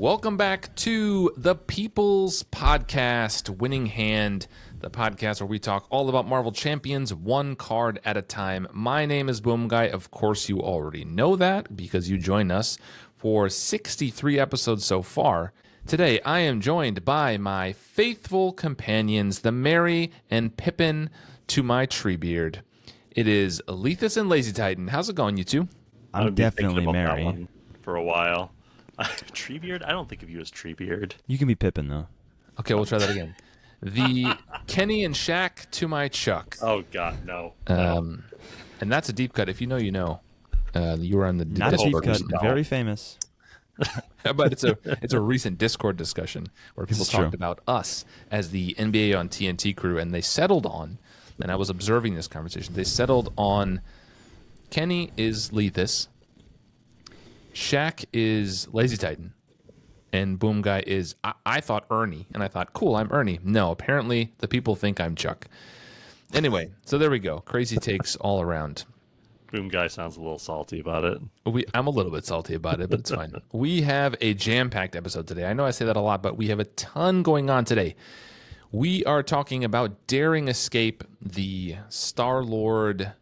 Welcome back to the People's Podcast, Winning Hand, the podcast where we talk all about Marvel Champions, one card at a time. My name is Boom Guy. Of course, you already know that because you joined us for 63 episodes so far. Today, I am joined by my faithful companions, the Merry and Pippin to my Treebeard. It is Lethus and Lazy Titan. How's it going, you two? I'm definitely Merry. That one for a while. Treebeard? I don't think of you as Treebeard. You can be Pippin, though. Okay, we'll try that again. The Kenny and Shaq to my Chuck. Oh, God, no. And that's a deep cut. If you know, you know. You were on the Not a deep cut. No. Very famous. But it's a recent Discord discussion where people talked about us as the NBA on TNT crew, and they settled on, and I was observing this conversation, they settled on Kenny is Leethus, Shaq is Lazy Titan, and Boom Guy is, I thought Ernie, and I thought, cool, I'm Ernie. No, apparently the people think I'm Chuck. Anyway, so there we go. Crazy takes all around. Boom Guy sounds a little salty about it. I'm a little bit salty about it, but it's fine. We have a jam-packed episode today. I know I say that a lot, but we have a ton going on today. We are talking about daring escape the Star-Lord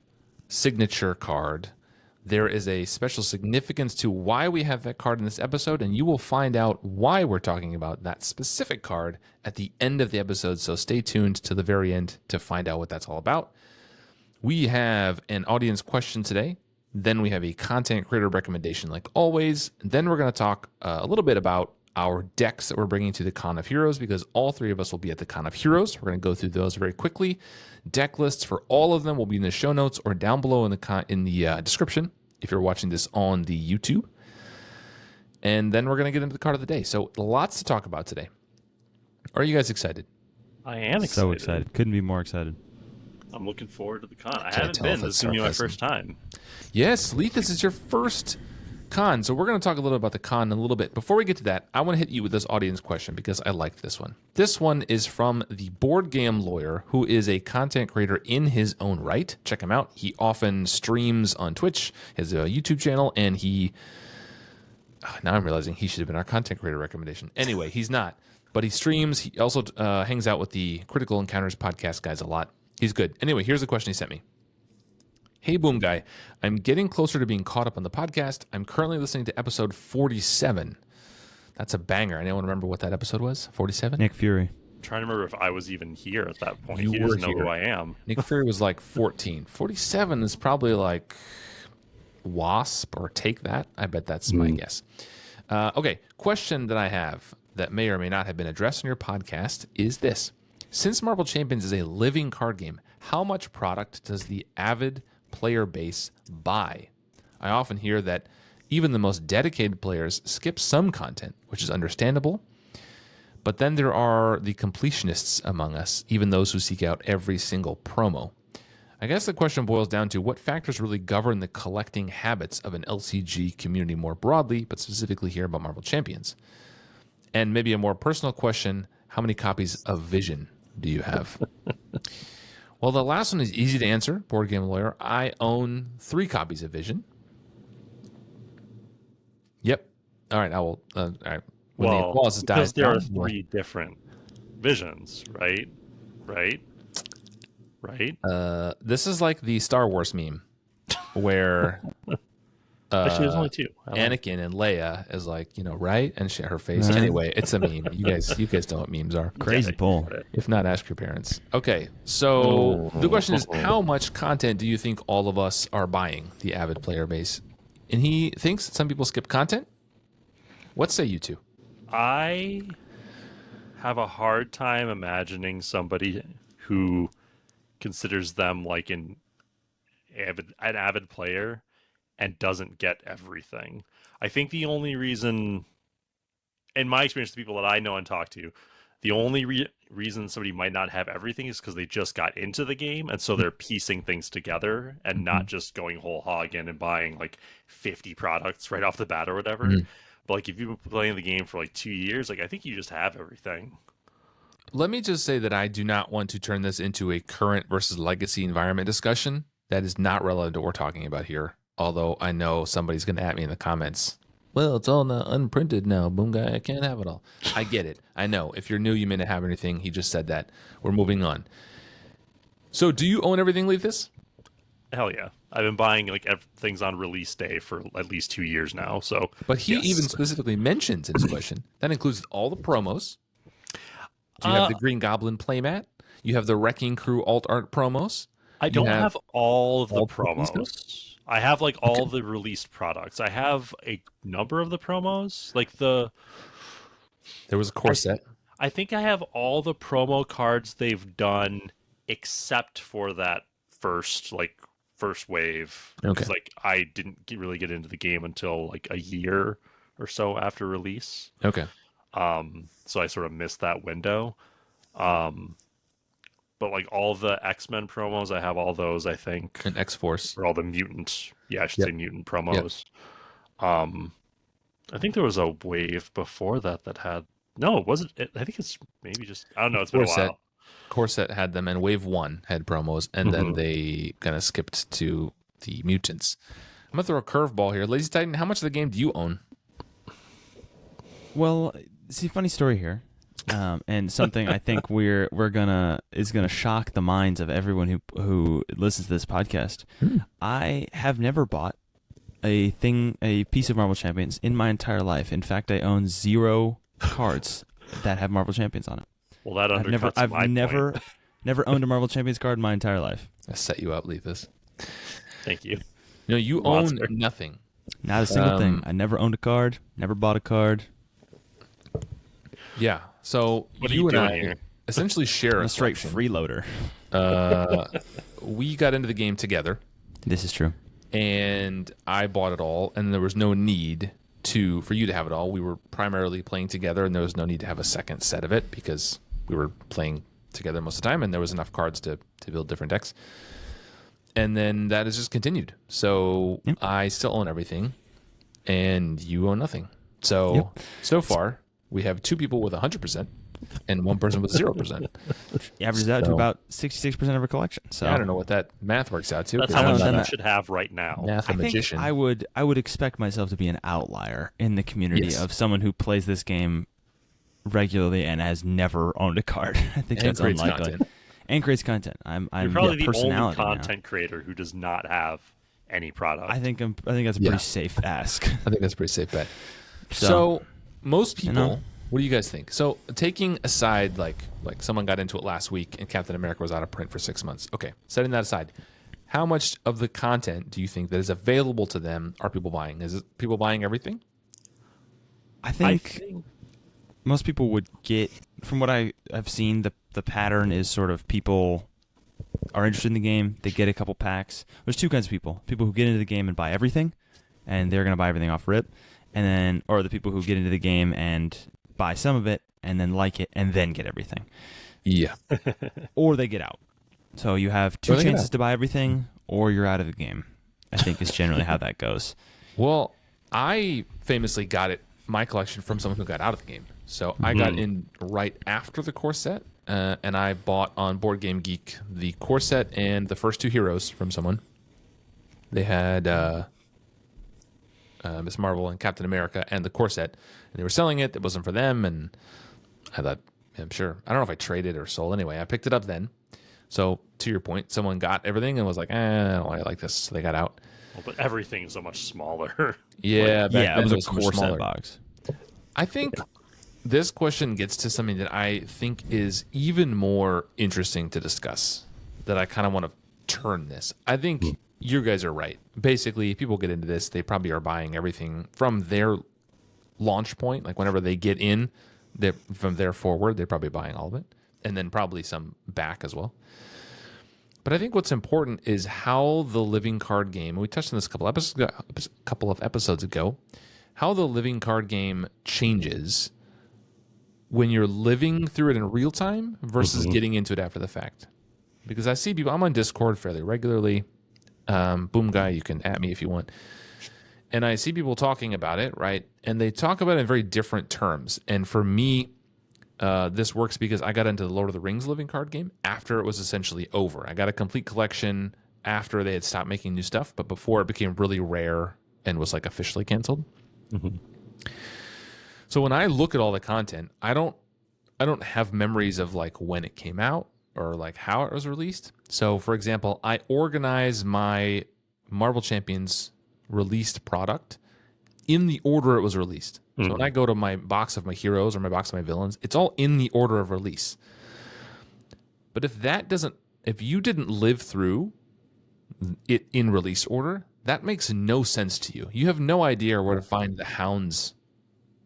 signature card. There is a special significance to why we have that card in this episode, and you will find out why we're talking about that specific card at the end of the episode, so stay tuned to the very end to find out what that's all about. We have an audience question today. Then we have a content creator recommendation like always. Then we're going to talk a little bit about our decks that we're bringing to the Con of Heroes because all three of us will be at the Con of Heroes. We're going to go through those very quickly. Deck lists for all of them will be in the show notes or down below in the description if you're watching this on the YouTube. And then we're going to get into the card of the day. So lots to talk about today. Are you guys excited? I am excited. So excited. Couldn't be more excited. I'm looking forward to the con. I haven't been. This is going to be my first time. Yes, Leethus is your first con. So we're going to talk a little about the con in a little bit. Before we get to that, I want to hit you with this audience question because I like this one. This one is from the Board Game Lawyer, who is a content creator in his own right. Check him out. He often streams on Twitch, his YouTube channel, and now I'm realizing he should have been our content creator recommendation. Anyway, he's not. But he streams. He also hangs out with the Critical Encounters podcast guys a lot. He's good. Anyway, here's the question he sent me. Hey, Boom Guy. I'm getting closer to being caught up on the podcast. I'm currently listening to episode 47. That's a banger. Anyone remember what that episode was? 47? Nick Fury. I'm trying to remember if I was even here at that point. You he were doesn't know here. who I am. Nick Fury was like 14. 47 is probably like Wasp or Take That. I bet that's my guess. Okay, question that I have that may or may not have been addressed in your podcast is this. Since Marvel Champions is a living card game, how much product does the avid player base buy? I often hear that even the most dedicated players skip some content, which is understandable. But then there are the completionists among us, even those who seek out every single promo. I guess the question boils down to what factors really govern the collecting habits of an LCG community more broadly, but specifically here about Marvel Champions. And maybe a more personal question, how many copies of Vision do you have? Well, the last one is easy to answer, Board Game Lawyer. I own 3 copies of Vision. Yep. All right, I will. All right. When the applause dies because there are down, 3 different visions, right? This is like the Star Wars meme where Actually, there's only 2. Anakin and Leia is like, right? And her face. Anyway, it's a meme. You guys know what memes are. Crazy pull. If not, ask your parents. Okay, so the question is, how much content do you think all of us are buying, the avid player base? And he thinks that some people skip content. What say you two? I have a hard time imagining somebody who considers them like an avid player and doesn't get everything. I think the only reason, in my experience, the people that I know and talk to, the only reason somebody might not have everything is because they just got into the game, and so they're piecing things together and not just going whole hog in and buying like 50 products right off the bat or whatever. But like if you've been playing the game for like 2 years, like I think you just have everything. Let me just say that I do not want to turn this into a current versus legacy environment discussion. That is not relevant to what we're talking about here. Although I know somebody's going to at me in the comments well, it's all unprinted now. Boom guy, I can't have it all. I get it. I know. If you're new, you may not have anything. He just said that. We're moving on. So do you own everything, Lethus? Hell yeah. I've been buying like things on release day for at least 2 years now. So, But he yes. even specifically mentions in his question that includes all the promos. Do you have the Green Goblin playmat? You have the Wrecking Crew alt art promos. I don't have all of the all the release promos. I have like all the released products. I have a number of the promos. Like there was a core set. I think I have all the promo cards they've done except for that first wave. Okay. Because like I didn't really get into the game until like a year or so after release. Okay. So I sort of missed that window. But like all the X-Men promos, I have all those, I think. And X-Force. Or all the mutant, I should say mutant promos. Yep. I think there was a wave before that had, no, it wasn't, I think it's maybe just, I don't know, it's been a while. Core set had them, and Wave 1 had promos, and then they kind of skipped to the mutants. I'm going to throw a curveball here. Lazy Titan, how much of the game do you own? Well, see, funny story here, and something I think is gonna shock the minds of everyone who listens to this podcast. I have never bought a piece of Marvel Champions in my entire life. In fact, I own 0 cards that have Marvel Champions on it. Well, that undercuts I've my point. never owned a Marvel Champions card in my entire life. I set you up, Lethus. Thank you. No, you own nothing. Not a single thing. I never owned a card. Never bought a card. Yeah. So what you and doing I here? essentially share I'm a a straight collection. freeloader. We got into the game together, This is true. and I bought it all, and there was no need for you to have it all. We were primarily playing together, and there was no need to have a second set of it because we were playing together most of the time, and there was enough cards to build different decks. And then that has just continued. So I still own everything, and you own nothing. So so far, we have 2 people with 100% and 1 person with 0%. Averages out to about 66% of her collection. So I don't know what that math works out to. That's 'cause how I'm much not you a should have right now. math I think magician. I would expect myself to be an outlier in the community Yes. of someone who plays this game regularly and has never owned a card. I think And that's creates unlikely. content. And creates content. I'm You're probably the only personality now. content creator who does not have any product. I think that's a pretty safe ask. I think that's a pretty safe bet. So, So most people, know. what do you guys think? So taking aside, like someone got into it last week and Captain America was out of print for 6 months. Okay, setting that aside, how much of the content do you think that is available to them are people buying? Is it people buying everything? I think most people would get, from what I've seen, the pattern is sort of people are interested in the game, they get a couple packs. There's 2 kinds of people. People who get into the game and buy everything, and they're going to buy everything off rip, and then, or the people who get into the game and buy some of it, and then like it, and then get everything. Yeah. Or they get out. So you have 2 Or they get chances out. to buy everything, or you're out of the game. I think is generally how that goes. Well, I famously got my collection from someone who got out of the game. So I got in right after the core set, and I bought on Board Game Geek the core set and the first 2 heroes from someone. They had Miss Marvel and Captain America and the core set, and they were selling it. It wasn't for them, and I thought, I'm sure. I don't know if I traded or sold. Anyway, I picked it up then. So to your point, someone got everything and was like, I don't like this. So they got out. Well, but everything is so much smaller. Yeah, back Yeah, then it was a much core smaller. set box. I think this question gets to something that I think is even more interesting to discuss, that I kind of want to turn this. I think you guys are right. Basically, if people get into this, they probably are buying everything from their launch point. Like whenever they get in, from there forward, they're probably buying all of it. And then probably some back as well. But I think what's important is how the living card game, and we touched on this a couple of episodes ago, how the living card game changes when you're living through it in real time versus getting into it after the fact. Because I see people, I'm on Discord fairly regularly. Boom Guy, you can at me if you want. And I see people talking about it, right? And they talk about it in very different terms. And for me, this works because I got into the Lord of the Rings living card game after it was essentially over. I got a complete collection after they had stopped making new stuff, but before it became really rare and was like officially canceled. So when I look at all the content, I don't have memories of like when it came out or like how it was released. So for example, I organize my Marvel Champions released product in the order it was released. So when I go to my box of my heroes or my box of my villains, it's all in the order of release. But if you didn't live through it in release order, that makes no sense to you. You have no idea where to find the Hounds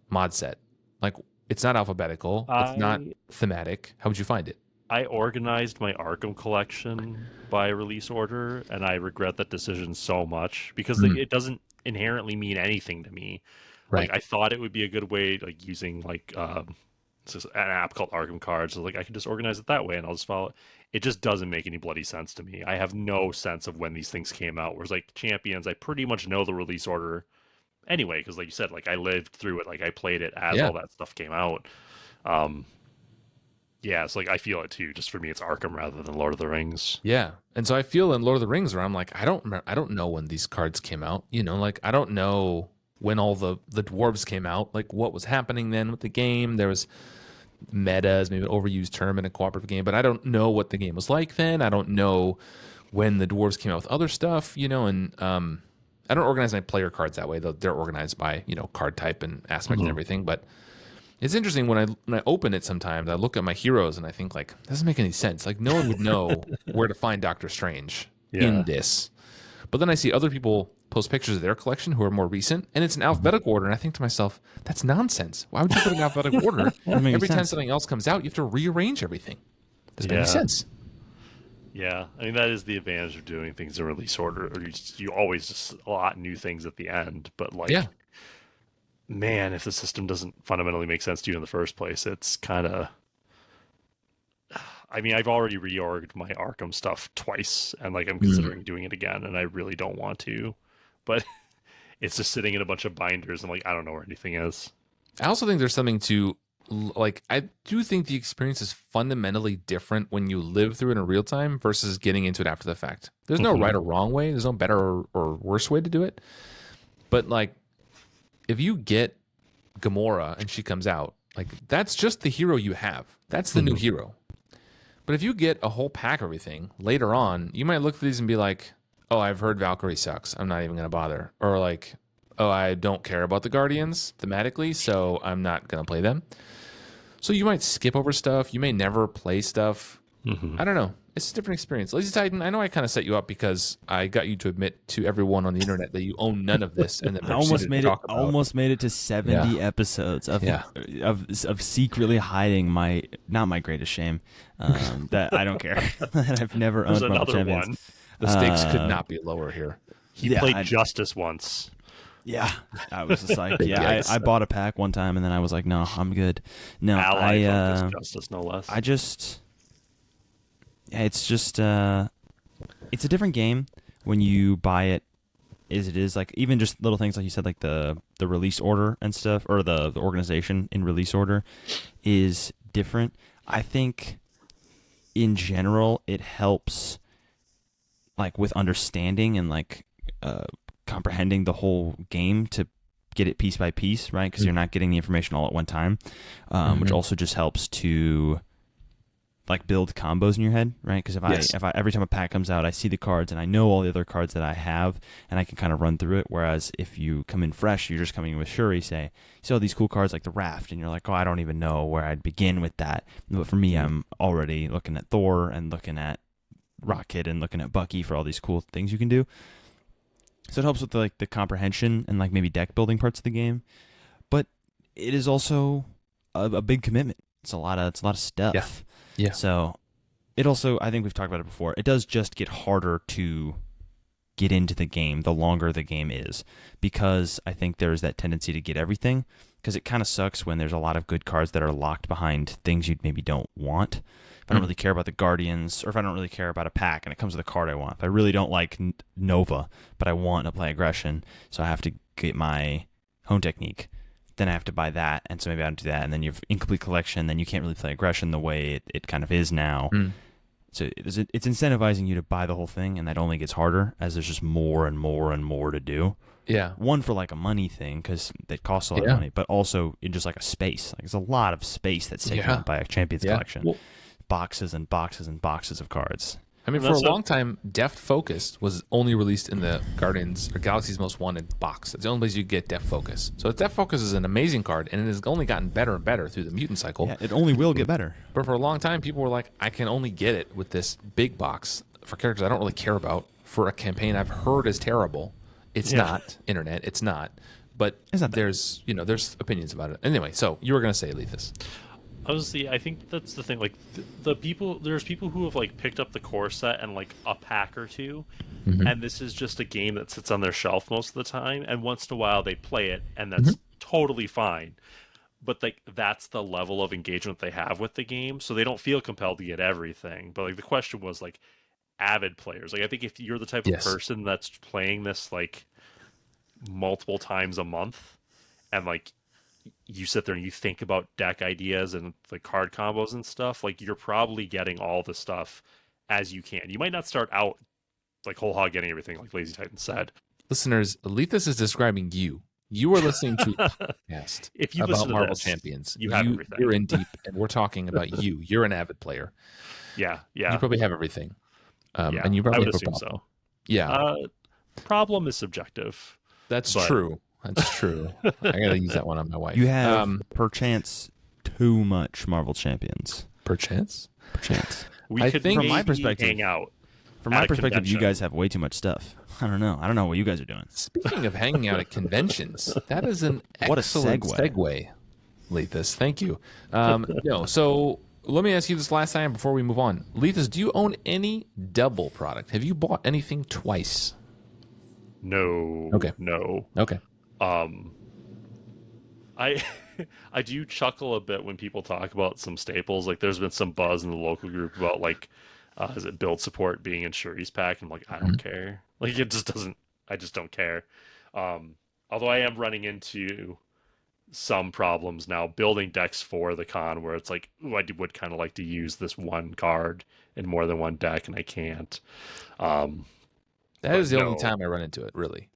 mod set. Like, it's not alphabetical. It's not thematic. How would you find it? I organized my Arkham collection by release order, and I regret that decision so much because it doesn't inherently mean anything to me. Right. Like, I thought it would be a good way, like using like it's just an app called Arkham Cards. So like I can just organize it that way, and I'll just follow it. It just doesn't make any bloody sense to me. I have no sense of when these things came out. Whereas like Champions, I pretty much know the release order anyway, because like you said, like I lived through it, like I played it as all that stuff came out. Yeah, it's like I feel it too. Just for me, it's Arkham rather than Lord of the Rings. Yeah, and so I feel in Lord of the Rings where I'm like, I don't know when these cards came out. You know, like I don't know when all the dwarves came out. Like what was happening then with the game? There was meta is maybe an overused term in a cooperative game, but I don't know what the game was like then. I don't know when the dwarves came out with other stuff. You know, and I don't organize my player cards that way. They're organized by card type and aspect and everything, but. It's interesting when I open it sometimes, I look at my heroes and I think like, that doesn't make any sense. Like no one would know where to find Doctor Strange in this. But then I see other people post pictures of their collection who are more recent and it's in alphabetical order. And I think to myself, that's nonsense. Why would you put it in alphabetical order? Every time something else comes out, you have to rearrange everything. Doesn't make any sense. Yeah, I mean, that is the advantage of doing things in release order. Or you always just a lot new things at the end. But like... Yeah. Man, if the system doesn't fundamentally make sense to you in the first place, it's kind of... I mean, I've already reorged my Arkham stuff twice, and like I'm considering doing it again, and I really don't want to. But it's just sitting in a bunch of binders, and like I don't know where anything is. I also think there's something to... Like, I do think the experience is fundamentally different when you live through it in real time versus getting into it after the fact. There's no right or wrong way. There's no better or worse way to do it. But like, if you get Gamora and she comes out, like that's just the hero you have. That's the new hero. But if you get a whole pack of everything later on, you might look at these and be like, oh, I've heard Valkyrie sucks. I'm not even going to bother. Or like, oh, I don't care about the Guardians thematically, so I'm not going to play them. So you might skip over stuff. You may never play stuff. I don't know. It's a different experience. Lazy Titan, I know I kind of set you up because I got you to admit to everyone on the internet that you own none of this, and that I almost made it to 70 episodes of secretly hiding not my greatest shame, that I don't care that I've never owned Marvel Champions. One. The stakes could not be lower here. He played Justice once. Yeah, I was just like, I bought a pack one time, and then I was like, no, I'm good. No, Justice, no less. It's just it's a different game when you buy it as it is. Like even just little things like you said, like the release order and stuff, or the organization in release order is different. I think in general it helps like with understanding and like comprehending the whole game to get it piece by piece, right? Because you're not getting the information all at one time, which also just helps to like build combos in your head, right? Because if I every time a pack comes out, I see the cards and I know all the other cards that I have, and I can kind of run through it. Whereas if you come in fresh, you're just coming in with Shuri, say, you see all these cool cards like the Raft, and you're like, oh, I don't even know where I'd begin with that. But for me, I'm already looking at Thor and looking at Rocket and looking at Bucky for all these cool things you can do. So it helps with the comprehension and like maybe deck building parts of the game, but it is also a big commitment. It's a lot of stuff. Yeah. So it also, I think we've talked about it before, it does just get harder to get into the game the longer the game is, because I think there's that tendency to get everything, because it kind of sucks when there's a lot of good cards that are locked behind things you maybe don't want. If I don't really care about the Guardians, or if I don't really care about a pack and it comes with a card I want. If I really don't like Nova, but I want to play Aggression, so I have to get my Hone Technique, then I have to buy that, and so maybe I don't do that, and then you have incomplete collection, then you can't really play Aggression the way it kind of is now. So it's incentivizing you to buy the whole thing, and that only gets harder as there's just more and more and more to do. Yeah. One for like a money thing because it costs a lot of money, but also in just like a space. Like there's a lot of space that's taken up by a Champions collection. Well, boxes and boxes and boxes of cards. I mean, for a long time, Deft Focus was only released in the Guardians or Galaxy's Most Wanted box. It's the only place you get Deft Focus. So Deft Focus is an amazing card, and it has only gotten better and better through the mutant cycle. Yeah, it only will get better. But for a long time, people were like, I can only get it with this big box for characters I don't really care about for a campaign I've heard is terrible. It's not, internet. It's not. But there's opinions about it. Anyway, so you were going to say, Lethus. Honestly, I think that's the thing. Like there's people who have like picked up the core set and like a pack or two, and this is just a game that sits on their shelf most of the time. And once in a while they play it, and that's totally fine. But like that's the level of engagement they have with the game, so they don't feel compelled to get everything. But like the question was like avid players. Like I think if you're the type of person that's playing this like multiple times a month, and like you sit there and you think about deck ideas and the card combos and stuff, like you're probably getting all the stuff as you can. You might not start out like whole hog getting everything like Lazy Titan said. Listeners, Lethus is describing you. You are listening to a podcast if you about listen to Marvel this, Champions. you have everything. You're in deep, and we're talking about you. You're an avid player. Yeah. You probably have everything. Yeah, and you probably I would have a assume problem. so. Yeah. Problem is subjective. That's true. That's true. I gotta use that one on my wife. You have, perchance, too much Marvel Champions. Perchance? We could from my perspective, hang out. From my perspective, convention. you guys have way too much stuff. I don't know. I don't know what you guys are doing. Speaking of hanging out at conventions, that is an excellent segue, Lethus. Thank you. So let me ask you this last time before we move on. Lethus, do you own any double product? Have you bought anything twice? No. Okay. No. Okay. I do chuckle a bit when people talk about some staples. Like there's been some buzz in the local group about like is it build support being in Shuri's pack? I'm like, I don't care. Like it just doesn't. I just don't care. Although I am running into some problems now building decks for the con where it's like, ooh, I would kind of like to use this one card in more than one deck and I can't. That is the only time I run into it, really.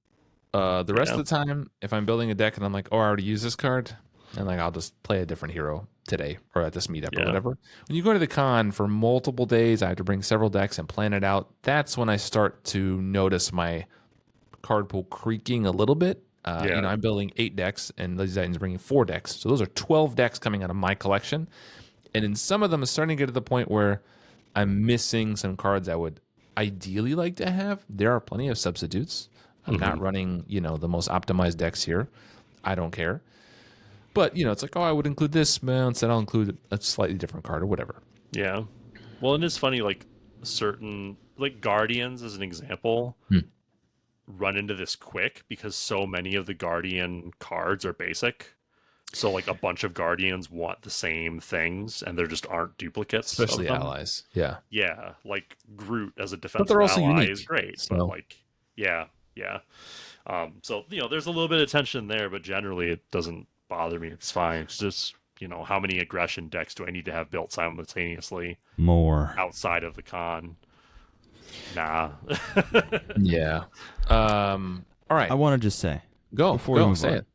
The rest of the time, if I'm building a deck and I'm like, oh, I already used this card, and like I'll just play a different hero today or at this meetup or whatever. When you go to the con for multiple days, I have to bring several decks and plan it out. That's when I start to notice my card pool creaking a little bit. I'm building 8 decks, and Lazy Titan's bringing 4 decks. So those are 12 decks coming out of my collection. And in some of them, it's starting to get to the point where I'm missing some cards I would ideally like to have. There are plenty of substitutes. I'm not running, the most optimized decks here. I don't care. But, it's like, oh, I would include this, but instead I'll include a slightly different card or whatever. Yeah. Well, and it's funny, like, certain, like, Guardians, as an example, run into this quick because so many of the Guardian cards are basic. So, like, a bunch of Guardians want the same things, and there just aren't duplicates. Especially allies. Yeah. Yeah. Like, Groot as a defensive they're also ally unique, is great. so. But, like, yeah. So, there's a little bit of tension there, but generally it doesn't bother me. It's fine. It's just, how many aggression decks do I need to have built simultaneously? More. Outside of the con? Nah. Yeah. All right. I want to just say. Say it.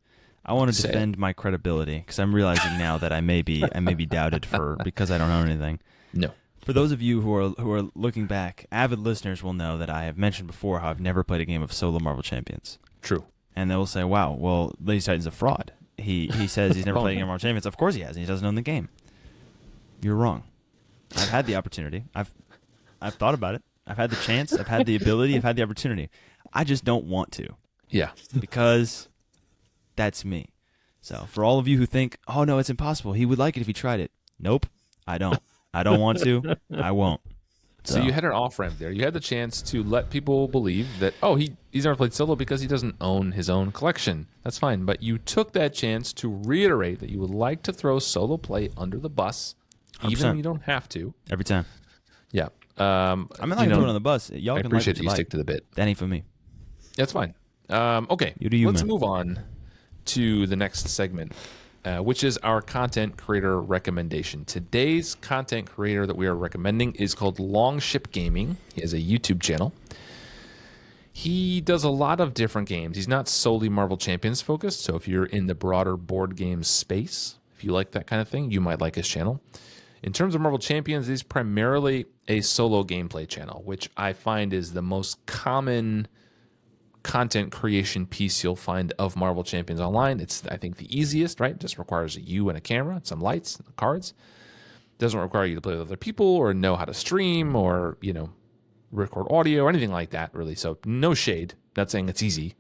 I want to defend my credibility because I'm realizing now that I may be doubted because I don't own anything. No. For those of you who are looking back, avid listeners will know that I have mentioned before how I've never played a game of solo Marvel Champions. True. And they will say, "Wow, well, Lazy Titan's a fraud. He says he's never played a game of Marvel Champions. Of course he has, and he doesn't own the game." You're wrong. I've had the opportunity. I've thought about it. I've had the chance. I've had the ability. I've had the opportunity. I just don't want to. Yeah. Because that's me. So for all of you who think, "Oh no, it's impossible. He would like it if he tried it." Nope, I don't. I don't want to. I won't. So you had an off-ramp there. You had the chance to let people believe that, oh, he's never played solo because he doesn't own his own collection. That's fine. But you took that chance to reiterate that you would like to throw solo play under the bus, 100%. even when you don't have to. Every time. Yeah. I'm not going to throw it on the bus. Y'all I can appreciate like you stick to the bit. That ain't for me. That's fine. Okay. You do you, Let's man. move on to the next segment. which is our content creator recommendation. Today's content creator that we are recommending is called Longship Gaming. He has a YouTube channel. He does a lot of different games. He's not solely Marvel Champions focused, so if you're in the broader board game space, if you like that kind of thing, you might like his channel. In terms of Marvel Champions, he's primarily a solo gameplay channel, which I find is the most common content creation piece you'll find of Marvel Champions online. It's, I think, the easiest, right? It just requires you and a camera, some lights, and cards. Doesn't require you to play with other people or know how to stream or, record audio or anything like that, really. So no shade. Not saying it's easy.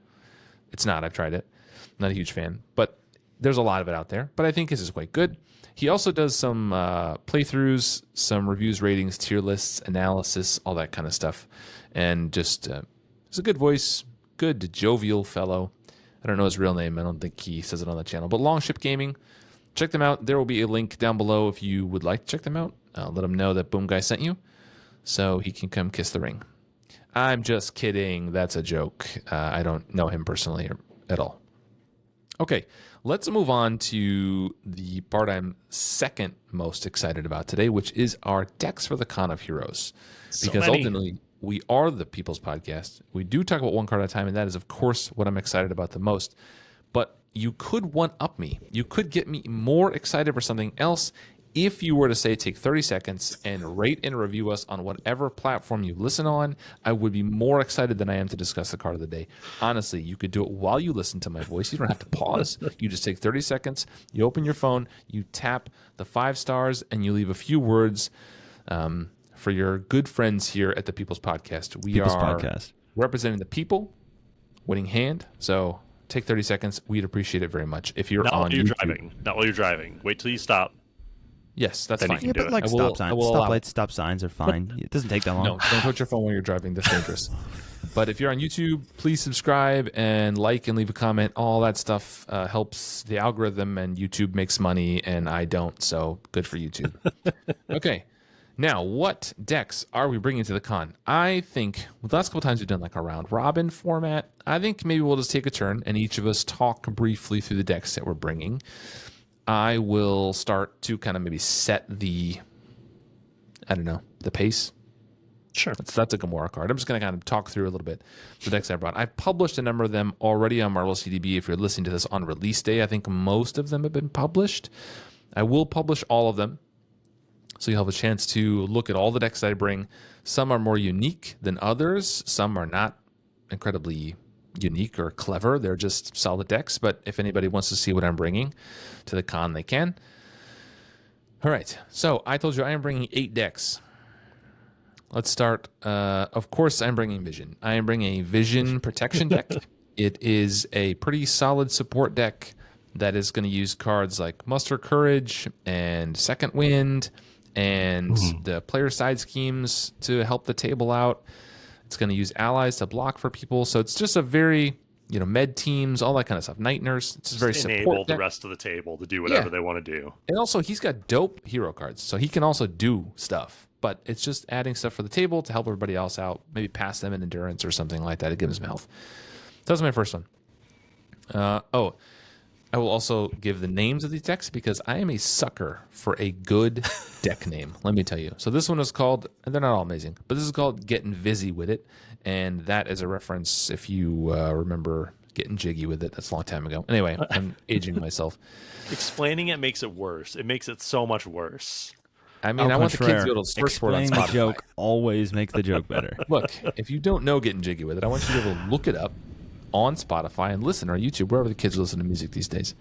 It's not. I've tried it. Not a huge fan, but there's a lot of it out there. But I think his is quite good. He also does some playthroughs, some reviews, ratings, tier lists, analysis, all that kind of stuff. And just, it's a good voice, good, jovial fellow. I don't know his real name. I don't think he says it on the channel. But Longship Gaming, check them out. There will be a link down below if you would like to check them out. Let him know that Boom Guy sent you so he can come kiss the ring. I'm just kidding. That's a joke. I don't know him personally at all. Okay, let's move on to the part I'm second most excited about today, which is our decks for the Con of Heroes. Because ultimately, we are the People's Podcast. We do talk about one card at a time, and that is, of course, what I'm excited about the most. But you could one-up me. You could get me more excited for something else if you were to say take 30 seconds and rate and review us on whatever platform you listen on. I would be more excited than I am to discuss the card of the day. Honestly, you could do it while you listen to my voice. You don't have to pause. You just take 30 seconds, you open your phone, you tap the 5 stars, and you leave a few words for your good friends here at the People's Podcast. We People's are Podcast. representing the people, winning hand. So take 30 seconds. We'd appreciate it very much. If you're Not on while you're YouTube. driving. Not while you're driving. Wait till you stop. Yes, that's Then you fine. can Yeah, do but it. like I will- stop I will signs, allow stoplights, stop signs are fine. It doesn't take that long. No, don't touch your phone when you're driving. That's dangerous. But if you're on YouTube, please subscribe and like and leave a comment. All that stuff helps the algorithm, and YouTube makes money, and I don't. So good for YouTube. Okay. Now, what decks are we bringing to the con? I think the last couple times we've done like a round robin format. I think maybe we'll just take a turn and each of us talk briefly through the decks that we're bringing. I will start to kind of maybe set the pace. Sure. That's a Gamora card. I'm just going to kind of talk through a little bit the decks I brought. I've published a number of them already on Marvel CDB. If you're listening to this on release day, I think most of them have been published. I will publish all of them, so you'll have a chance to look at all the decks that I bring. Some are more unique than others. Some are not incredibly unique or clever. They're just solid decks. But if anybody wants to see what I'm bringing to the con, they can. All right. So I told you I am bringing 8 decks. Let's start. Of course, I'm bringing Vision. I am bringing a Vision Protection deck. It is a pretty solid support deck that is going to use cards like Muster Courage and Second Wind and the player side schemes to help the table out. It's going to use allies to block for people. So it's just a very, med teams, all that kind of stuff. Night Nurse. It's just very enable support the deck. rest of the table to do whatever they want to do. And also, he's got dope hero cards, so he can also do stuff. But it's just adding stuff for the table to help everybody else out. Maybe pass them in endurance or something like that. It gives them health. So that's my first one. I will also give the names of these decks because I am a sucker for a good deck name. Let me tell you. So this one is called, and they're not all amazing, but this is called Getting Busy With It. And that is a reference, if you remember Getting Jiggy With It. That's a long time ago. Anyway, I'm aging myself. Explaining it makes it worse. It makes it so much worse. I mean, I want the kids to be able to search for it on Explaining Spotify. the joke always makes the joke better. Look, if you don't know Getting Jiggy With It, I want you to be able to look it up on Spotify and listen, or YouTube, wherever the kids listen to music these days.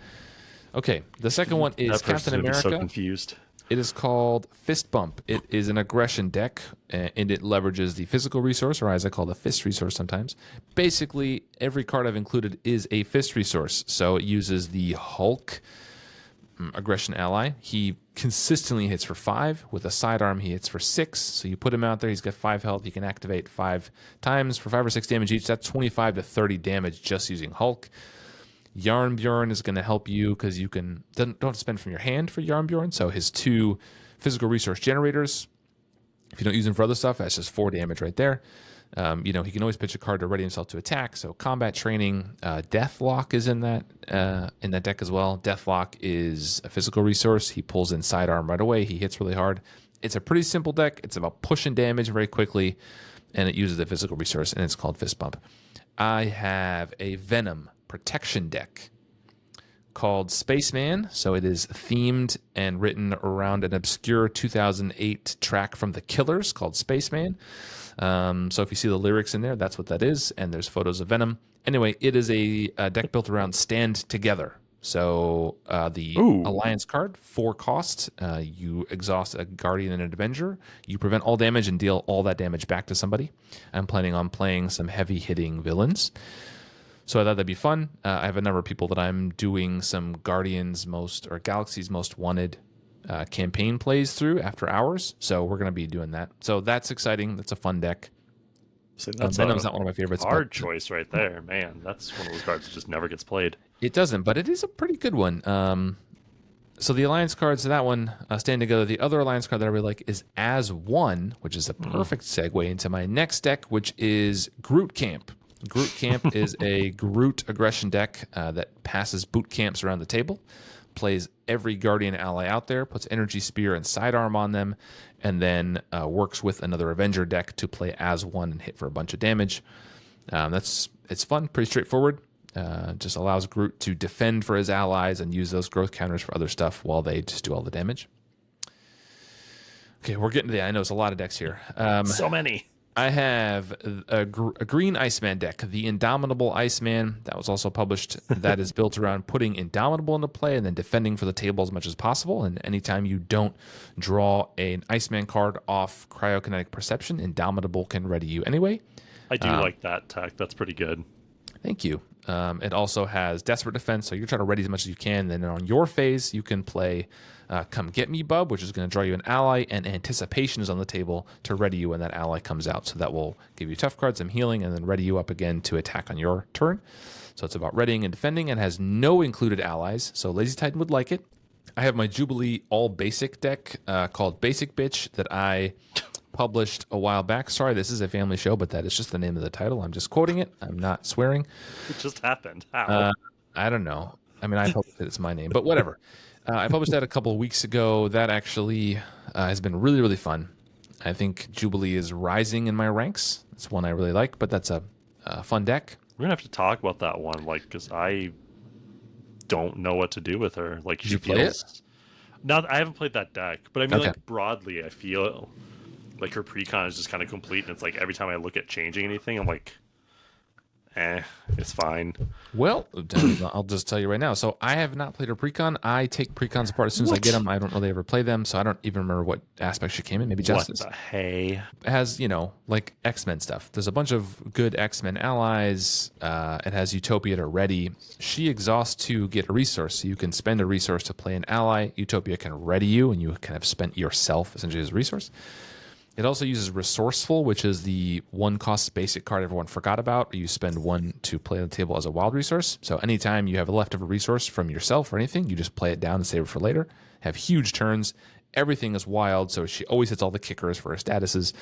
Okay, the second one is That person's Captain gonna be so America. confused. It is called Fist Bump. It is an aggression deck, and it leverages the physical resource, or as I call the fist resource sometimes. Basically, every card I've included is a fist resource. So it uses the Hulk aggression ally. He consistently hits for 5. With a sidearm, he hits for 6. So you put him out there, he's got 5 health. He can activate 5 times for 5 or 6 damage each. That's 25 to 30 damage just using Hulk. Yarnbjorn is going to help you because you don't have to spend from your hand for Yarnbjorn. So his 2 physical resource generators, if you don't use them for other stuff, that's just 4 damage right there. He can always pitch a card to ready himself to attack. So combat training, Deathlock is in that deck as well. Deathlock is a physical resource. He pulls in sidearm right away. He hits really hard. It's a pretty simple deck. It's about pushing damage very quickly, and it uses the physical resource, and it's called Fist Bump. I have a Venom protection deck called Spaceman. So it is themed and written around an obscure 2008 track from The Killers called Spaceman. So if you see the lyrics in there, that's what that is. And there's photos of Venom. Anyway, it is a deck built around Stand Together. So the Alliance card, 4 cost, you exhaust a Guardian and an Avenger. You prevent all damage and deal all that damage back to somebody. I'm planning on playing some heavy-hitting villains. So I thought that'd be fun. I have a number of people that I'm doing some Galaxy's Most Wanted campaign plays through after hours. So we're going to be doing that. So that's exciting. That's a fun deck. So that's Venom's not one of my favorites. Hard choice right there, man. That's one of those cards that just never gets played. It doesn't, but it is a pretty good one. So the Alliance cards, that one, Stand Together. The other Alliance card that I really like is As One, which is a perfect segue into my next deck, which is Groot Camp. Groot Camp is a Groot aggression deck that passes boot camps around the table, plays every Guardian ally out there, puts Energy Spear and Sidearm on them, and then works with another Avenger deck to play As One and hit for a bunch of damage. It's fun, pretty straightforward. Just allows Groot to defend for his allies and use those growth counters for other stuff while they just do all the damage. Okay, we're getting to I know it's a lot of decks here. So many. I have a green Iceman deck, the Indomitable Iceman. That was also published. That is built around putting Indomitable into play and then defending for the table as much as possible. And anytime you don't draw an Iceman card off Cryokinetic Perception, Indomitable can ready you anyway. I do like that tech. That's pretty good. Thank you. It also has Desperate Defense, so you're trying to ready as much as you can. Then on your phase, you can play Come Get Me Bub, which is going to draw you an ally, and Anticipation is on the table to ready you when that ally comes out. So that will give you tough cards, some healing, and then ready you up again to attack on your turn. So it's about readying and defending, and has no included allies, so Lazy Titan would like it. I have my Jubilee All Basic deck called Basic Bitch that I published a while back. Sorry, this is a family show, but that is just the name of the title. I'm just quoting it. I'm not swearing. It just happened. How? I don't know. I mean, I published it. It's my name, but whatever. I published that a couple of weeks ago. That actually has been really, really fun. I think Jubilee is rising in my ranks. It's one I really like, but that's a fun deck. We're going to have to talk about that one, because I don't know what to do with her. Like, Did you play it? I haven't played that deck, but I mean, Okay. broadly, I feel like her precon is just kind of complete, and it's like every time I look at changing anything, I'm like, it's fine. Well, I'll just tell you right now. So I have not played her precon. I take precons apart as soon as I get them. I don't really ever play them, so I don't even remember what aspect she came in. Maybe Justice. What the hey? It has, like X-Men stuff. There's a bunch of good X-Men allies. It has Utopia to ready. She exhausts to get a resource, so you can spend a resource to play an ally. Utopia can ready you, and you kind of spent yourself essentially as a resource. It also uses Resourceful, which is the 1-cost basic card everyone forgot about. You spend 1 to play on the table as a wild resource. So anytime you have a leftover resource from yourself or anything, you just play it down and save it for later. Have huge turns. Everything is wild, so she always hits all the kickers for her statuses.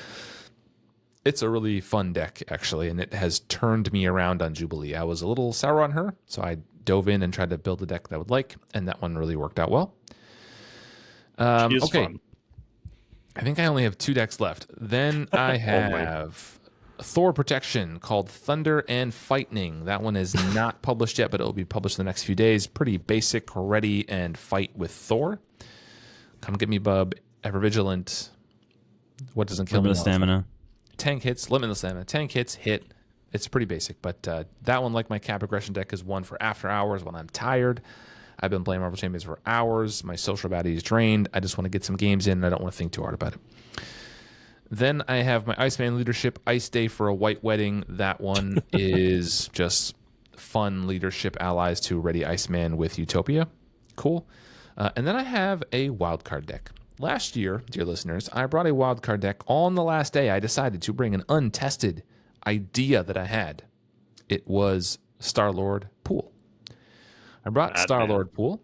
It's a really fun deck, actually, and it has turned me around on Jubilee. I was a little sour on her, so I dove in and tried to build a deck that I would like, and that one really worked out well. She is okay. fun. I think I only have 2 decks left. Then I have Thor Protection called Thunder and Fightning. That one is not published yet, but it will be published in the next few days. Pretty basic, ready and fight with Thor. Come Get Me Bub, Ever Vigilant. What doesn't kill me? Limitless stamina. Tank hits, limitless stamina. Tank hits, hit. It's pretty basic, but that one, like my Cap Aggression deck, is one for after hours when I'm tired. I've been playing Marvel Champions for hours. My social battery is drained. I just want to get some games in, and I don't want to think too hard about it. Then I have my Iceman Leadership, Ice Day for a White Wedding. That one is just fun leadership allies to ready Iceman with Utopia. Cool. And then I have a wildcard deck. Last year, dear listeners, I brought a wildcard deck. On the last day, I decided to bring an untested idea that I had. It was Star-Lord Pool. I brought Star-Lord Pool.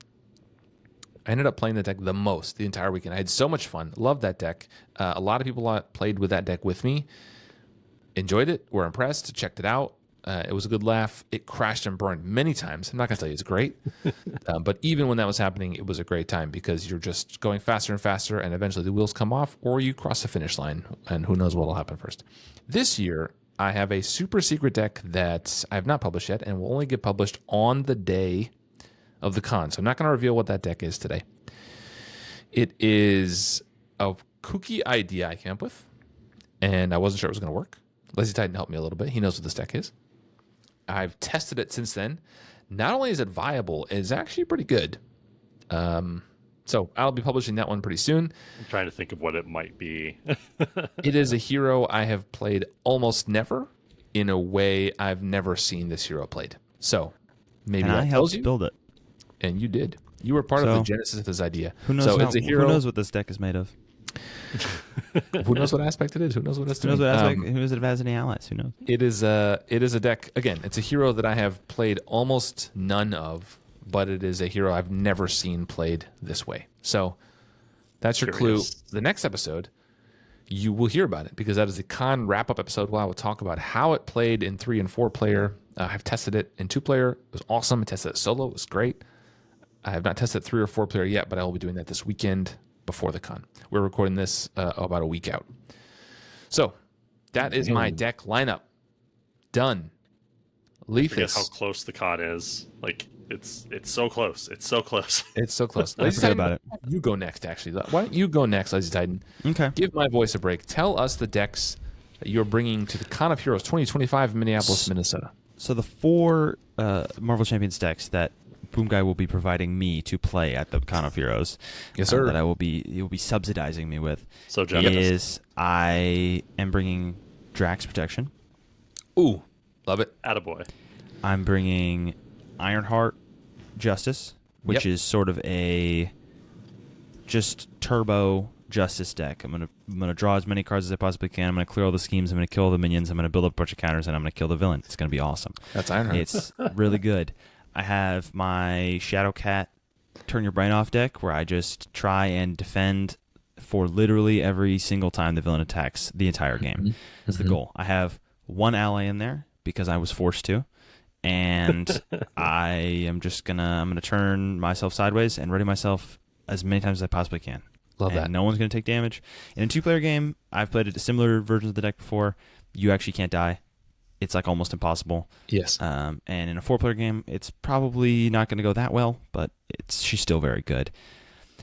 I ended up playing the deck the most the entire weekend. I had so much fun. Loved that deck. A lot of people played with that deck with me. enjoyed it. We're impressed. Checked it out. It was a good laugh. It crashed and burned many times. I'm not going to tell you it's great. But even when that was happening, it was a great time because you're just going faster and faster, and eventually the wheels come off or you cross the finish line, and who knows what will happen first. This year, I have a super secret deck that I have not published yet and will only get published on the day of the con. So I'm not going to reveal what that deck is today. It is a kooky idea I came up with, and I wasn't sure it was going to work. Lazy Titan helped me a little bit. He knows what this deck is. I've tested it since then. Not only is it viable, it's actually pretty good. So I'll be publishing that one pretty soon. I'm trying to think of what it might be. It is a hero I have played almost never in a way I've never seen this hero played. So maybe And I that helped tells you. build it. And you did. You were part of the genesis of this idea. Who knows? It's a hero. Who knows what this deck is made of? Who knows what aspect it is? Who knows what it's Who doing? knows what aspect? Who knows if it has any allies? Who knows? It is a deck. Again, it's a hero that I have played almost none of, but it is a hero I've never seen played this way. So that's your Curious. clue. The next episode, you will hear about it because that is the con wrap-up episode where I will talk about how it played in 3 and 4 player. I've tested it in 2 player. It was awesome. I tested it solo. It was great. I have not tested 3 or 4 player yet, but I will be doing that this weekend before the con. We're recording this about a week out. So that is my deck lineup. Done. Forget how Leethus. close the con is. Like it's so close. It's so close. It's so close. I Lazy forgot Titan, about it. You go next, actually. Why don't you go next, Lazy Titan? Okay. Give my voice a break. Tell us the decks that you're bringing to the Con of Heroes 2025 in Minneapolis, Minnesota. So the 4 Marvel Champions decks that Boom Guy will be providing me to play at the Con of Heroes, Yes, sir. that he will be subsidizing me with, So generous. is I am bringing Drax Protection. Ooh, love it. Attaboy. I'm bringing Ironheart Justice, which Yep. is sort of a just turbo Justice deck. I'm gonna draw as many cards as I possibly can. I'm gonna clear all the schemes. I'm gonna kill all the minions. I'm gonna build up a bunch of counters, and I'm gonna kill the villain. It's gonna be awesome. That's Ironheart. It's really good. I have my Shadow Cat Turn Your Brain Off deck, where I just try and defend for literally every single time the villain attacks the entire game. That's the goal. I have 1 ally in there because I was forced to, and I'm gonna turn myself sideways and ready myself as many times as I possibly can. Love And that. no one's gonna take damage. In a 2-player game, I've played similar versions of the deck before. You actually can't die. It's like almost impossible. Yes. And in a 4-player game, it's probably not going to go that well, but she's still very good.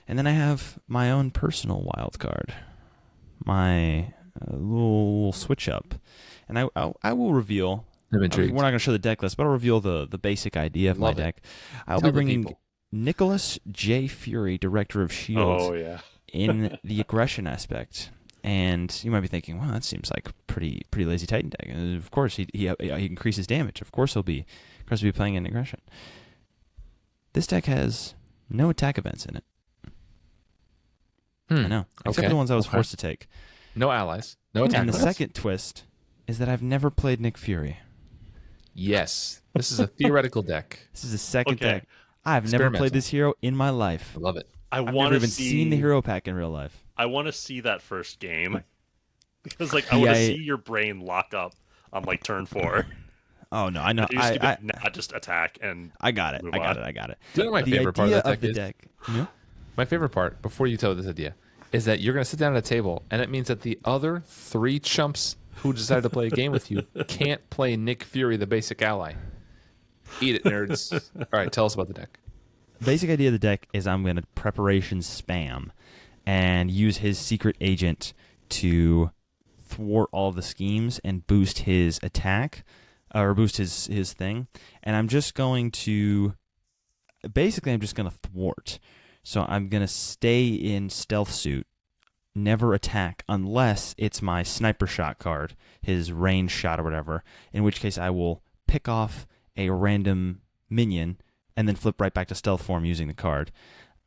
And then I have my own personal wild card, my little switch up, and I will reveal. I'm We're intrigued. not going to show the deck list, but I'll reveal the basic idea of Love my it. deck. I'll Tell be the bringing people. Nicholas J. Fury, Director of Shield, Oh yeah. in the aggression aspect. And you might be thinking, well, that seems like pretty lazy Titan deck. And of course, he increases damage. Of course, he'll be playing in aggression. This deck has no attack events in it. I know, except for the ones I was forced to take. No allies. No attack. And the events. second twist is that I've never played Nick Fury. Yes. This is a theoretical deck. This is the second Okay. deck. I've never Experimental. played this hero in my life. I love it. I I've want never to even see seen the hero pack in real life. I want to see that first game because I want to see your brain lock up on like turn 4. Oh no, I know. It used to be not just attack and I got it. move I got on. it. I got it. Do you know what my The favorite part of idea that deck of the is? deck. Yeah. My favorite part, before you tell this idea, is that you're going to sit down at a table, and it means that the other 3 chumps who decided to play a game with you can't play Nick Fury, the basic ally. Eat it, nerds. All right, tell us about the deck. Basic idea of the deck is I'm going to preparation spam and use his secret agent to thwart all the schemes and boost his attack or boost his thing. And I'm just going to thwart. So I'm going to stay in stealth suit, never attack unless it's my sniper shot card, his range shot or whatever, in which case I will pick off a random minion and then flip right back to stealth form using the card.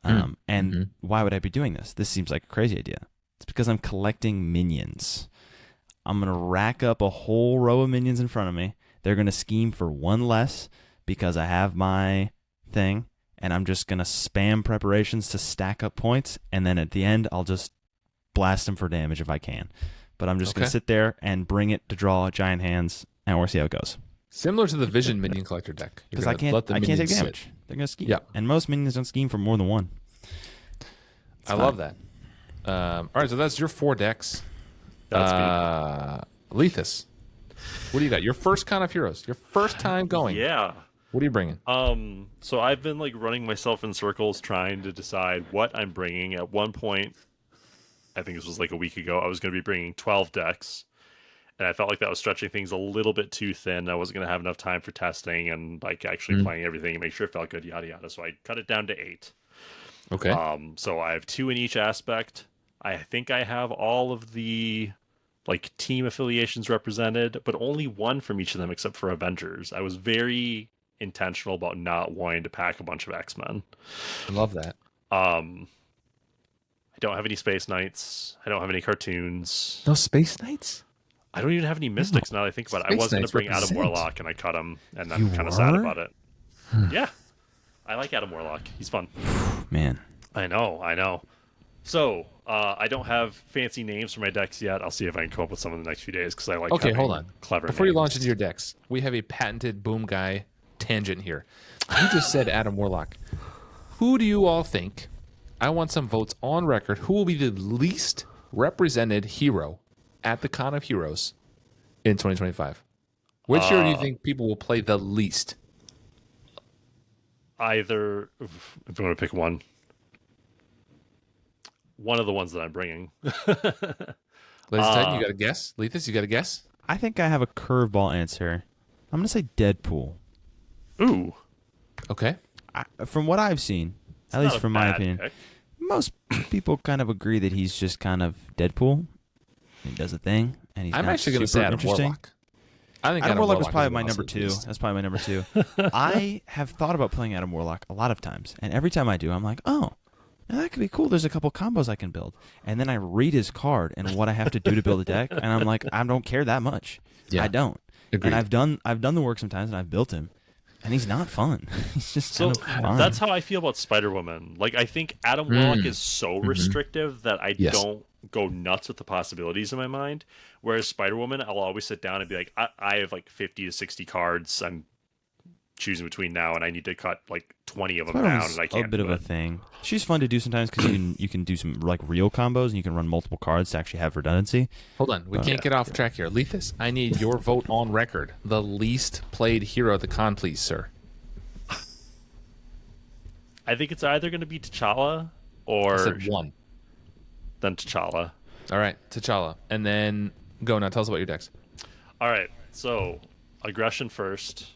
Why would I be doing this? This seems like a crazy idea. It's because I'm collecting minions. I'm going to rack up a whole row of minions in front of me. They're going to scheme for 1 less because I have my thing, and I'm just going to spam preparations to stack up points, and then at the end, I'll just blast them for damage if I can. but I'm just going Okay. to sit there and bring it to draw giant hands, and we'll see how it goes. Similar to the Vision minion collector deck. You're Because gonna I can't take minions sit. damage. They're going to scheme. Yep. And most minions don't scheme for more than one. It's I fine. love that. All right, so that's your 4 decks. That's Lethus, what do you got? Your first Con of Heroes. Your first time going. Yeah. What are you bringing? So I've been like running myself in circles trying to decide what I'm bringing. At one point, I think this was like a week ago, I was going to be bringing 12 decks. And I felt like that was stretching things a little bit too thin. I wasn't going to have enough time for testing and like actually playing everything and make sure it felt good, yada yada. So I cut it down to 8. Okay. So I have 2 in each aspect. I think I have all of the like team affiliations represented, but only 1 from each of them except for Avengers. I was very intentional about not wanting to pack a bunch of X-Men. I love that. I don't have any Space Knights. I don't have any cartoons. No Space Knights? I don't even have any Mystics now that I think about it. I Space was going to Knights bring Adam represent. Warlock and I cut him, and You I'm kind of sad were? about it. Yeah. I like Adam Warlock. He's fun. Man. I know. So, I don't have fancy names for my decks yet. I'll see if I can come up with some in the next few days because I like Okay, having hold on. clever Before you names. launch into your decks, we have a patented boom guy tangent here. You just said Adam Warlock. Who do you all think? I want some votes on record. Who will be the least represented hero at the Con of Heroes in 2025? Which year do you think people will play the least? Either, if you want to pick one of the ones that I'm bringing. Ladies and gentlemen, you got a guess? Lethus, you got a guess? I think I have a curveball answer. I'm going to say Deadpool. Ooh. Okay. From what I've seen, at Not least a from my bad opinion, pick. most people kind of agree that he's just kind of Deadpool. He does a thing, and he's I'm not actually going to super say Adam interesting. Warlock. I think Adam Warlock was is probably the my one number I'll say 2. least. That's probably my number 2. I have thought about playing Adam Warlock a lot of times, and every time I do, I'm like, oh, now that could be cool. There's a couple combos I can build. And then I read his card and what I have to do to build a deck, and I'm like, I don't care that much. Yeah. I don't. Agreed. And I've done the work sometimes, and I've built him, and he's not fun. He's just So kind of fun. that's how I feel about Spider-Woman. Like, I think Adam Warlock is so restrictive that I Yes. don't go nuts with the possibilities in my mind. Whereas Spider-Woman, I'll always sit down and be like, I have like 50 to 60 cards I'm choosing between now, and I need to cut like 20 of them down, Spider-Woman's and I can't a bit do of a it. thing. She's fun to do sometimes because you can do some like real combos, and you can run multiple cards to actually have redundancy. Hold on. We can't get off track here. Lethus, I need your vote on record. The least played hero at the con, please, sir. I think it's either going to be T'Challa or I said 1. then T'Challa. All right, T'Challa. And then go now. Tell us about your decks. All right, so aggression first.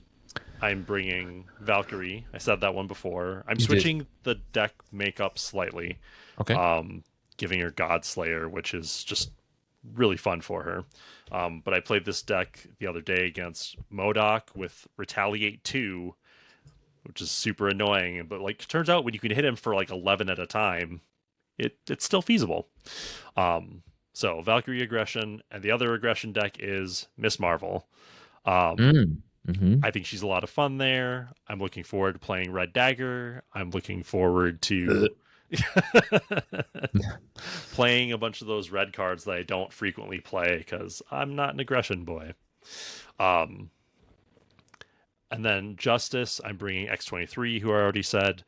I'm bringing Valkyrie. I said that one before. I'm You switching the deck makeup slightly. Okay. Giving her Godslayer, which is just really fun for her. But I played this deck the other day against MODOK with Retaliate 2, which is super annoying. But like, it turns out when you can hit him for like 11 at a time, it's still feasible. So Valkyrie aggression, and the other aggression deck is Miss Marvel. I think she's a lot of fun there. I'm looking forward to playing Red Dagger. I'm looking forward to playing a bunch of those red cards that I don't frequently play because I'm not an aggression boy. And then Justice, I'm bringing X-23, who I already said.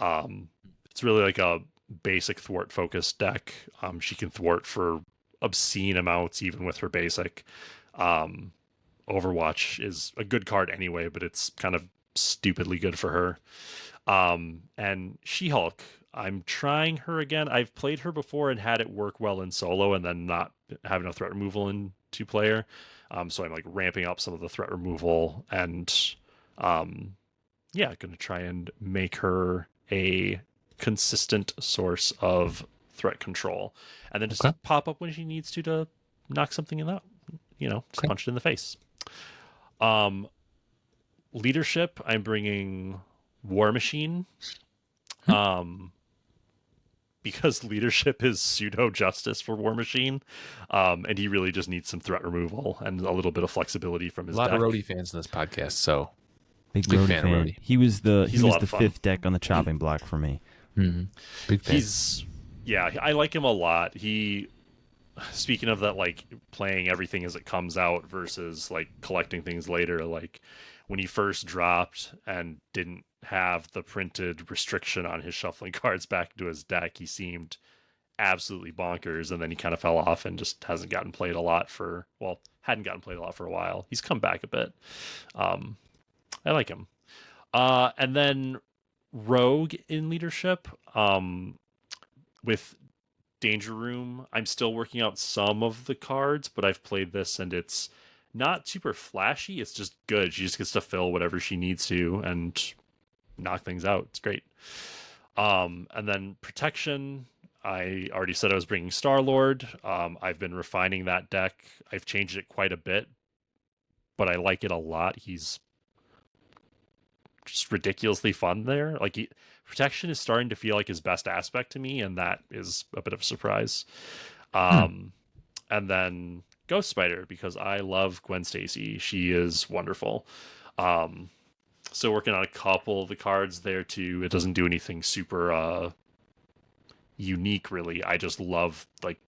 It's really like a basic thwart focused deck. She can thwart for obscene amounts even with her basic. Overwatch is a good card anyway, but it's kind of stupidly good for her. And She-Hulk, I'm trying her again. I've played her before and had it work well in solo and then not have enough threat removal in 2-player. So I'm like ramping up some of the threat removal and going to try and make her a consistent source of threat control. And then just pop up when she needs to knock something in that, just punch it in the face. Leadership, I'm bringing War Machine. Because leadership is pseudo justice for War Machine, and he really just needs some threat removal and a little bit of flexibility from his A lot deck. of Rhodey fans in this podcast, so Big Big Rhodey fan of Rhodey. He was the He's a lot of fun. 5th deck on the chopping block for me. big fan. I like him a lot. speaking of that, like playing everything as it comes out versus like collecting things later, like when he first dropped and didn't have the printed restriction on his shuffling cards back into his deck, he seemed absolutely bonkers, and then he kind of fell off and just hasn't gotten played a lot for, well, hadn't gotten played a lot for a while. He's come back a bit. I like him. And then Rogue in leadership, with Danger Room, I'm still working out some of the cards, but I've played this and it's not super flashy. It's just good. She just gets to fill whatever she needs to and knock things out. It's great. And then Protection, I already said I was bringing Star-Lord. I've been refining that deck. I've changed it quite a bit, but I like it a lot. He's just ridiculously fun there. Like, Protection is starting to feel like his best aspect to me, and that is a bit of a surprise. And then Ghost Spider, because I love Gwen Stacy. She is wonderful. So working on a couple of the cards there too. It doesn't do anything super unique, really. I just love like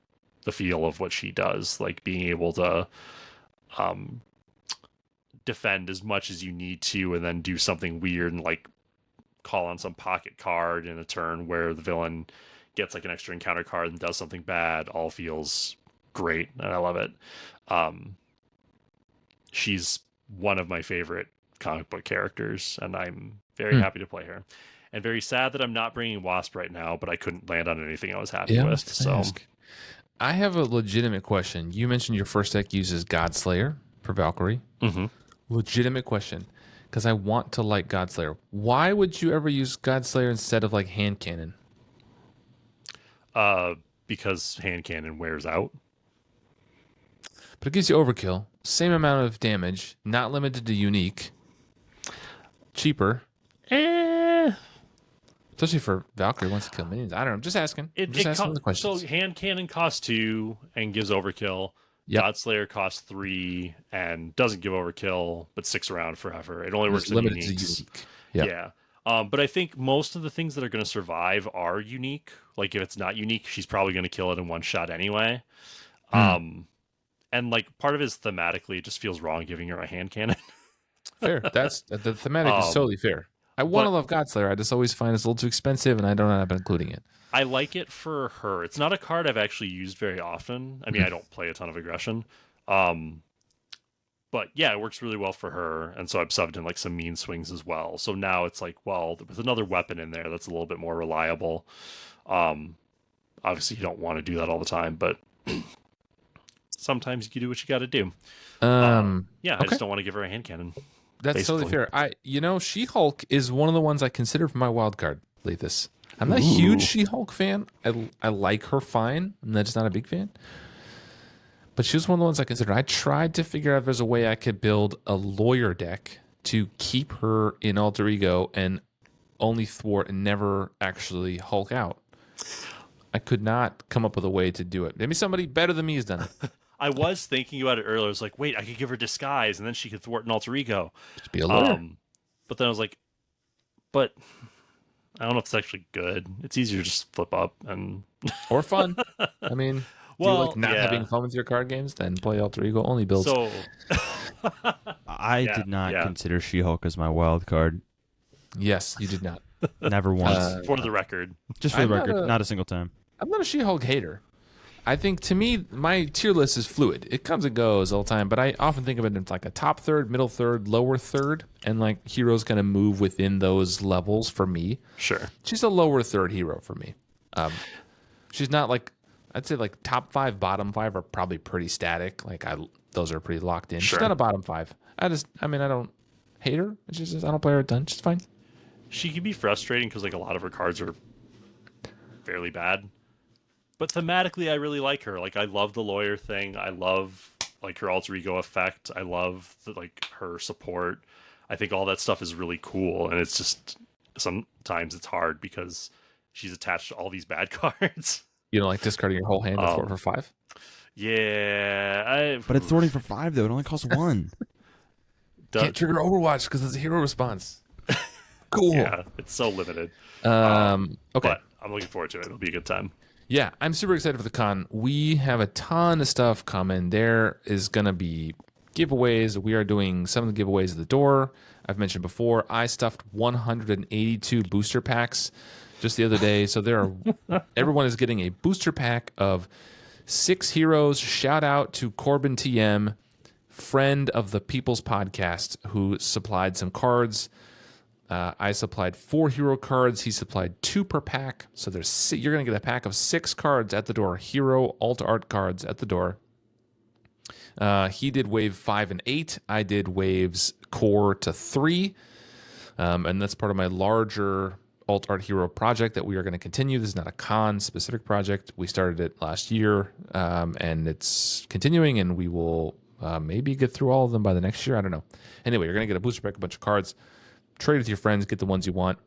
the feel of what she does, like being able to defend as much as you need to, and then do something weird and like call on some pocket card in a turn where the villain gets like an extra encounter card and does something bad. All feels great, and I love it. She's one of my favorite comic book characters, and I'm very happy to play her. And very sad that I'm not bringing Wasp right now, but I couldn't land on anything I was happy with. So I have a legitimate question. You mentioned your first deck uses Godslayer for Valkyrie. Mm-hmm. Legitimate question, because I want to like Godslayer. Why would you ever use Godslayer instead of like hand cannon? Because hand cannon wears out. But it gives you overkill, same amount of damage, not limited to unique, cheaper. Especially for Valkyrie wants to kill minions. I don't know. I'm just asking. I'm just asking the questions. So hand cannon costs 2 and gives overkill. Yep. Godslayer costs 3 and doesn't give overkill, but sticks around forever. It only works in limited uniques. to unique. Yep. Yeah. But I think most of the things that are going to survive are unique. Like if it's not unique, she's probably going to kill it in one shot anyway. And like part of it is thematically, it just feels wrong giving her a hand cannon. Fair. That's the thematic is totally fair. I want to love Godslayer. I just always find it's a little too expensive, and I don't end up including it. I like it for her. It's not a card I've actually used very often. I mean, I don't play a ton of aggression. But yeah, it works really well for her. And so I've subbed in like some mean swings as well. So now it's like, well, with another weapon in there that's a little bit more reliable. Obviously, you don't want to do that all the time, but sometimes you do what you got to do. I just don't want to give her a hand cannon. That's basically. totally fair. She-Hulk is one of the ones I consider for my wild card, Lethus. I'm not a huge She-Hulk fan. I like her fine. I'm just not a big fan. But she was one of the ones I considered. I tried to figure out if there's a way I could build a lawyer deck to keep her in alter ego and only thwart and never actually Hulk out. I could not come up with a way to do it. Maybe somebody better than me has done it. I was thinking about it earlier. I was like, wait, I could give her disguise, and then she could thwart an alter ego. Just be a lawyer. But then I was like, but I don't know if it's actually good. It's easier to just flip up and or fun. I mean, do you like not having fun with your card games? Then play alter ego only builds. So I did not consider She-Hulk as my wild card. Yes, you did not. Never once. For the record. Just for the record, not a single time. I'm not a She-Hulk hater. I think, to me, my tier list is fluid. It comes and goes all the time, but I often think of it as like a top third, middle third, lower third, and like heroes kind of move within those levels for me. Sure. She's a lower third hero for me. She's not like, I'd say like top 5, bottom 5 are probably pretty static. Like those are pretty locked in. Sure. She's not a bottom 5. I don't hate her. It's just I don't play her a ton. She's fine. She can be frustrating because like a lot of her cards are fairly bad. But thematically, I really like her. Like, I love the lawyer thing. I love like her alter ego effect. I love her support. I think all that stuff is really cool. And it's just sometimes it's hard because she's attached to all these bad cards. You don't like discarding your whole hand to thwart for 5? Yeah, but it's thwarting for 5 though. It only costs 1. Can't trigger Overwatch because it's a hero response. Cool. Yeah, it's so limited. Okay. But I'm looking forward to it. It'll be a good time. Yeah, I'm super excited for the con. We have a ton of stuff coming. There is going to be giveaways. We are doing some of the giveaways at the door. I've mentioned before, I stuffed 182 booster packs just the other day. So everyone is getting a booster pack of 6 heroes. Shout out to Corbin TM, friend of the People's Podcast, who supplied some cards. I supplied 4 hero cards. He supplied 2 per pack. So you're going to get a pack of 6 cards at the door. Hero alt art cards at the door. He did wave 5 and 8. I did waves core to 3. And that's part of my larger alt art hero project that we are going to continue. This is not a con specific project. We started it last year, and it's continuing, and we will maybe get through all of them by the next year. I don't know. Anyway, you're going to get a booster pack, a bunch of cards. Trade with your friends, get the ones you want.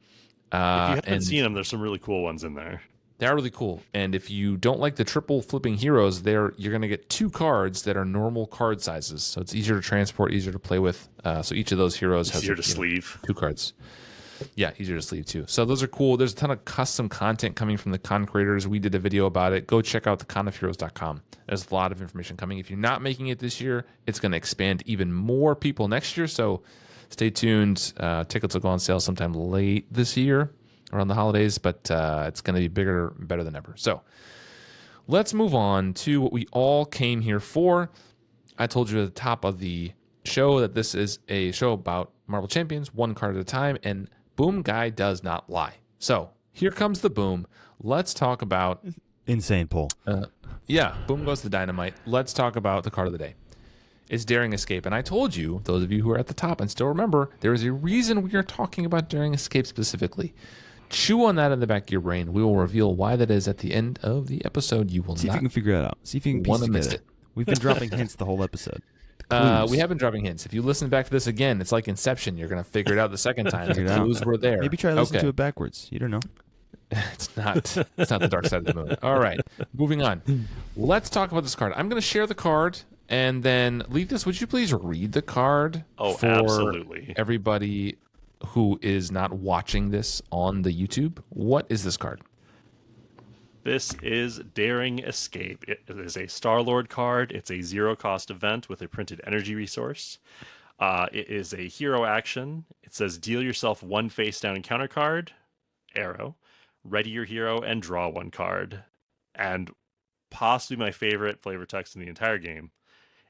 If you haven't seen them, there's some really cool ones in there. They are really cool. And if you don't like the triple flipping heroes, you're going to get 2 cards that are normal card sizes. So it's easier to transport, easier to play with. So each of those heroes has easier to sleeve. 2 cards. Yeah, easier to sleeve too. So those are cool. There's a ton of custom content coming from the con creators. We did a video about it. Go check out theconofheroes.com. There's a lot of information coming. If you're not making it this year, it's going to expand even more people next year. So stay tuned. Tickets will go on sale sometime late this year around the holidays, but it's going to be bigger and better than ever. So let's move on to what we all came here for. I told you at the top of the show that this is a show about Marvel Champions, 1 card at a time, and Boom Guy does not lie. So here comes the boom. Let's talk about... Insane pull. Yeah, boom goes the dynamite. Let's talk about the card of the day. It's Daring Escape. And I told you, those of you who are at the top and still remember, there is a reason we are talking about Daring Escape specifically. Chew on that in the back of your brain. We will reveal why that is at the end of the episode. You will See not if you can figure it out. See if you can piece miss together. it. We've been dropping hints the whole episode. We have been dropping hints. If you listen back to this again, it's like Inception. You're going to figure it out the second time. The clues were there. Maybe try listening to it backwards. You don't know. It's not the dark side of the moon. All right, moving on. Let's talk about this card. I'm going to share the card, and then Lethus, would you please read the card for absolutely. Everybody who is not watching this on the YouTube? What is this card? This is Daring Escape. It is a Star-Lord card. It's a 0-cost event with a printed energy resource. It is a hero action. It says deal yourself 1 face-down encounter card, arrow, ready your hero, and draw 1 card. And possibly my favorite flavor text in the entire game.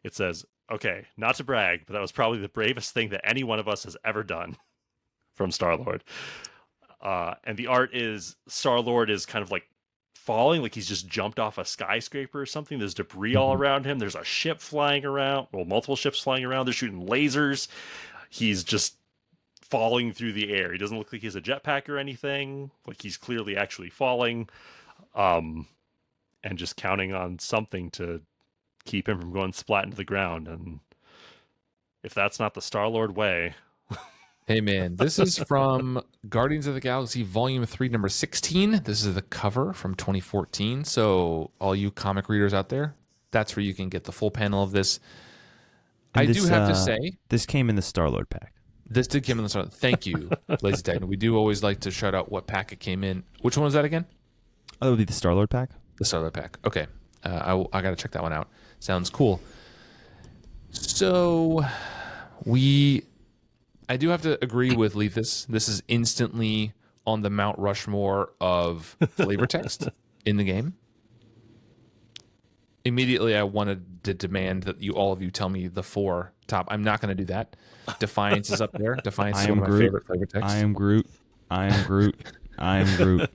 It says, okay, not to brag, but that was probably the bravest thing that any one of us has ever done from Star-Lord. And the art is Star-Lord is kind of like falling, like he's just jumped off a skyscraper or something. There's debris all around him. There's a ship flying around, well, multiple ships flying around. They're shooting lasers. He's just falling through the air. He doesn't look like he has a jetpack or anything. Like he's clearly actually falling, and just counting on something to keep him from going splat into the ground. And if that's not the Star-Lord way... Hey, man, this is from Guardians of the Galaxy Volume 3, number 16. This is the cover from 2014. So all you comic readers out there, that's where you can get the full panel of this. I do have to say... This came in the Star-Lord pack. This did come in the Star-Lord. Thank you, Lazy Techno. We do always like to shout out what pack it came in. Which one was that again? Oh, that would be the Star-Lord pack? The Star-Lord pack. Okay. I got to check that one out. Sounds cool. So I do have to agree with Leethus. This is instantly on the Mount Rushmore of flavor text in the game. Immediately, I wanted to demand that all of you tell me the 4 top. I'm not going to do that. Defiance is up there. Defiance is one of my favorite flavor texts. I am Groot. I am Groot. I am Groot.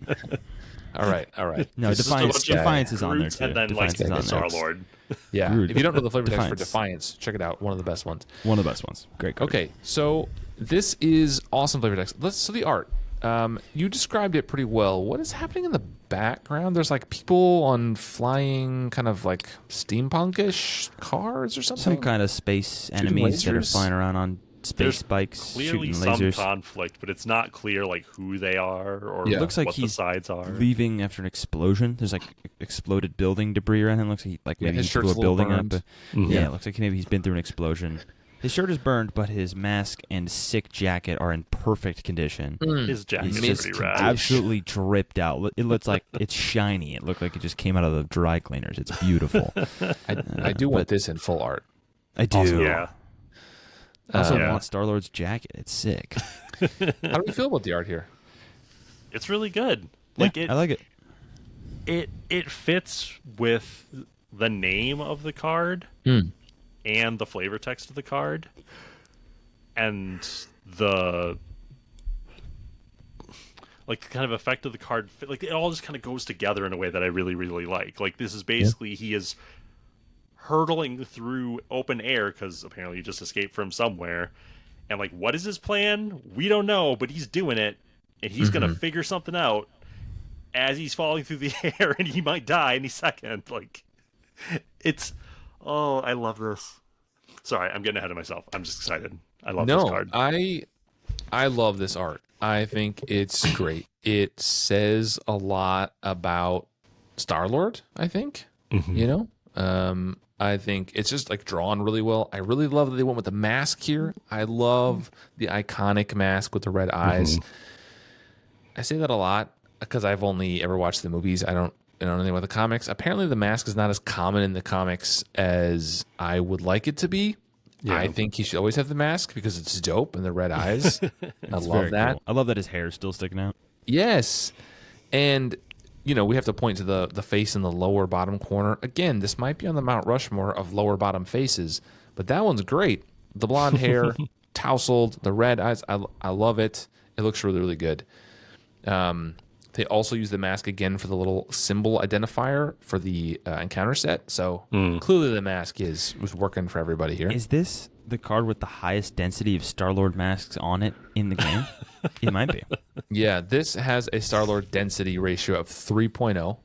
All right. No, Defiance is on there too. And then Defiance like is on Star-Lord. Yeah. Groot. If you don't know the flavor text for Defiance, check it out. One of the best ones. One of the best ones. Great card. Okay, so this is awesome flavor text. So the art. You described it pretty well. What is happening in the background? There's like people on flying kind of like steampunkish cars or something? Some kind of space enemies that are flying around on space bikes, clearly shooting lasers. some conflict, but it's not clear like who they are or It looks like what the sides are. Leaving after an explosion. There's like exploded building debris around him. Looks like maybe his he blew shirt's a building burned. up. Yeah, it looks like maybe he's been through an explosion. His shirt is burned, but his mask and sick jacket are in perfect condition. His jacket's He's pretty rad. absolutely dripped out. It looks like it's shiny. It looked like it just came out of the dry cleaners. It's beautiful. I do want this in full art. I do. Also, yeah. I also Yeah. want Star-Lord's jacket. It's sick. How do we feel about the art here? It's really good. I like it. It fits with the name of the card and the flavor text of the card and the kind of effect of the card. Like it all just kind of goes together in a way that I really, really like. Like this is basically he is hurtling through open air because apparently he just escaped from somewhere. And like, what is his plan? We don't know, but he's doing it, and he's gonna figure something out as he's falling through the air, and he might die any second. Like, I love this. Sorry, I'm getting ahead of myself. I'm just excited. I love this card. I love this art. I think it's great. It says a lot about Star-Lord, I think. You know? I think it's just like drawn really well. I really love that they went with the mask here. I love the iconic mask with the red eyes. I say that a lot because I've only ever watched the movies. I don't know anything about the comics. Apparently the mask is not as common in the comics as I would like it to be. Yeah. I think he should always have the mask because it's dope and the red eyes. I love that. Cool. I love that his hair is still sticking out. Yes. And you know, we have to point to the face in the lower bottom corner. Again, this might be on the Mount Rushmore of lower bottom faces, but that one's great. The blonde hair, tousled, the red eyes. I love it. It looks really, really good. They also use the mask again for the little symbol identifier for the encounter set. So clearly the mask was working for everybody here. Is this the card with the highest density of Star-Lord masks on it in the game? It might be. Yeah, this has a Star-Lord density ratio of 3.0.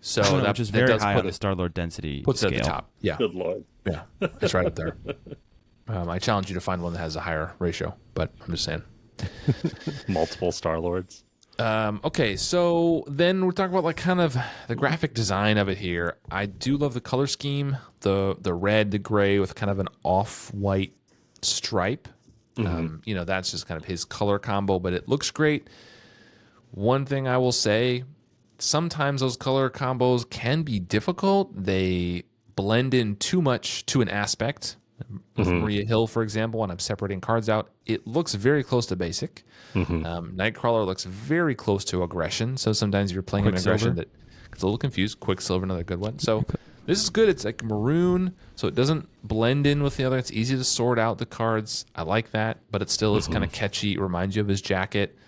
So which is very high on the Star-Lord density puts scale. it at the top. Yeah. Good lord. Yeah, it's right up there. I challenge you to find one that has a higher ratio, but I'm just saying. Multiple Star-Lords. Okay, so then we're talking about like kind of the graphic design of it here. I do love the color scheme, the red, the gray with kind of an off-white stripe. You know, that's just kind of his color combo, but it looks great. One thing I will say, sometimes those color combos can be difficult. They blend in too much to an aspect. With Maria Hill, for example, when I'm separating cards out, it looks very close to basic. Nightcrawler looks very close to aggression. So sometimes you're playing an aggression that gets a little confused. Quicksilver, another good one. So this is good. It's like maroon, so it doesn't blend in with the other. It's easy to sort out the cards. I like that, but it still is kind of catchy. It reminds you of his jacket.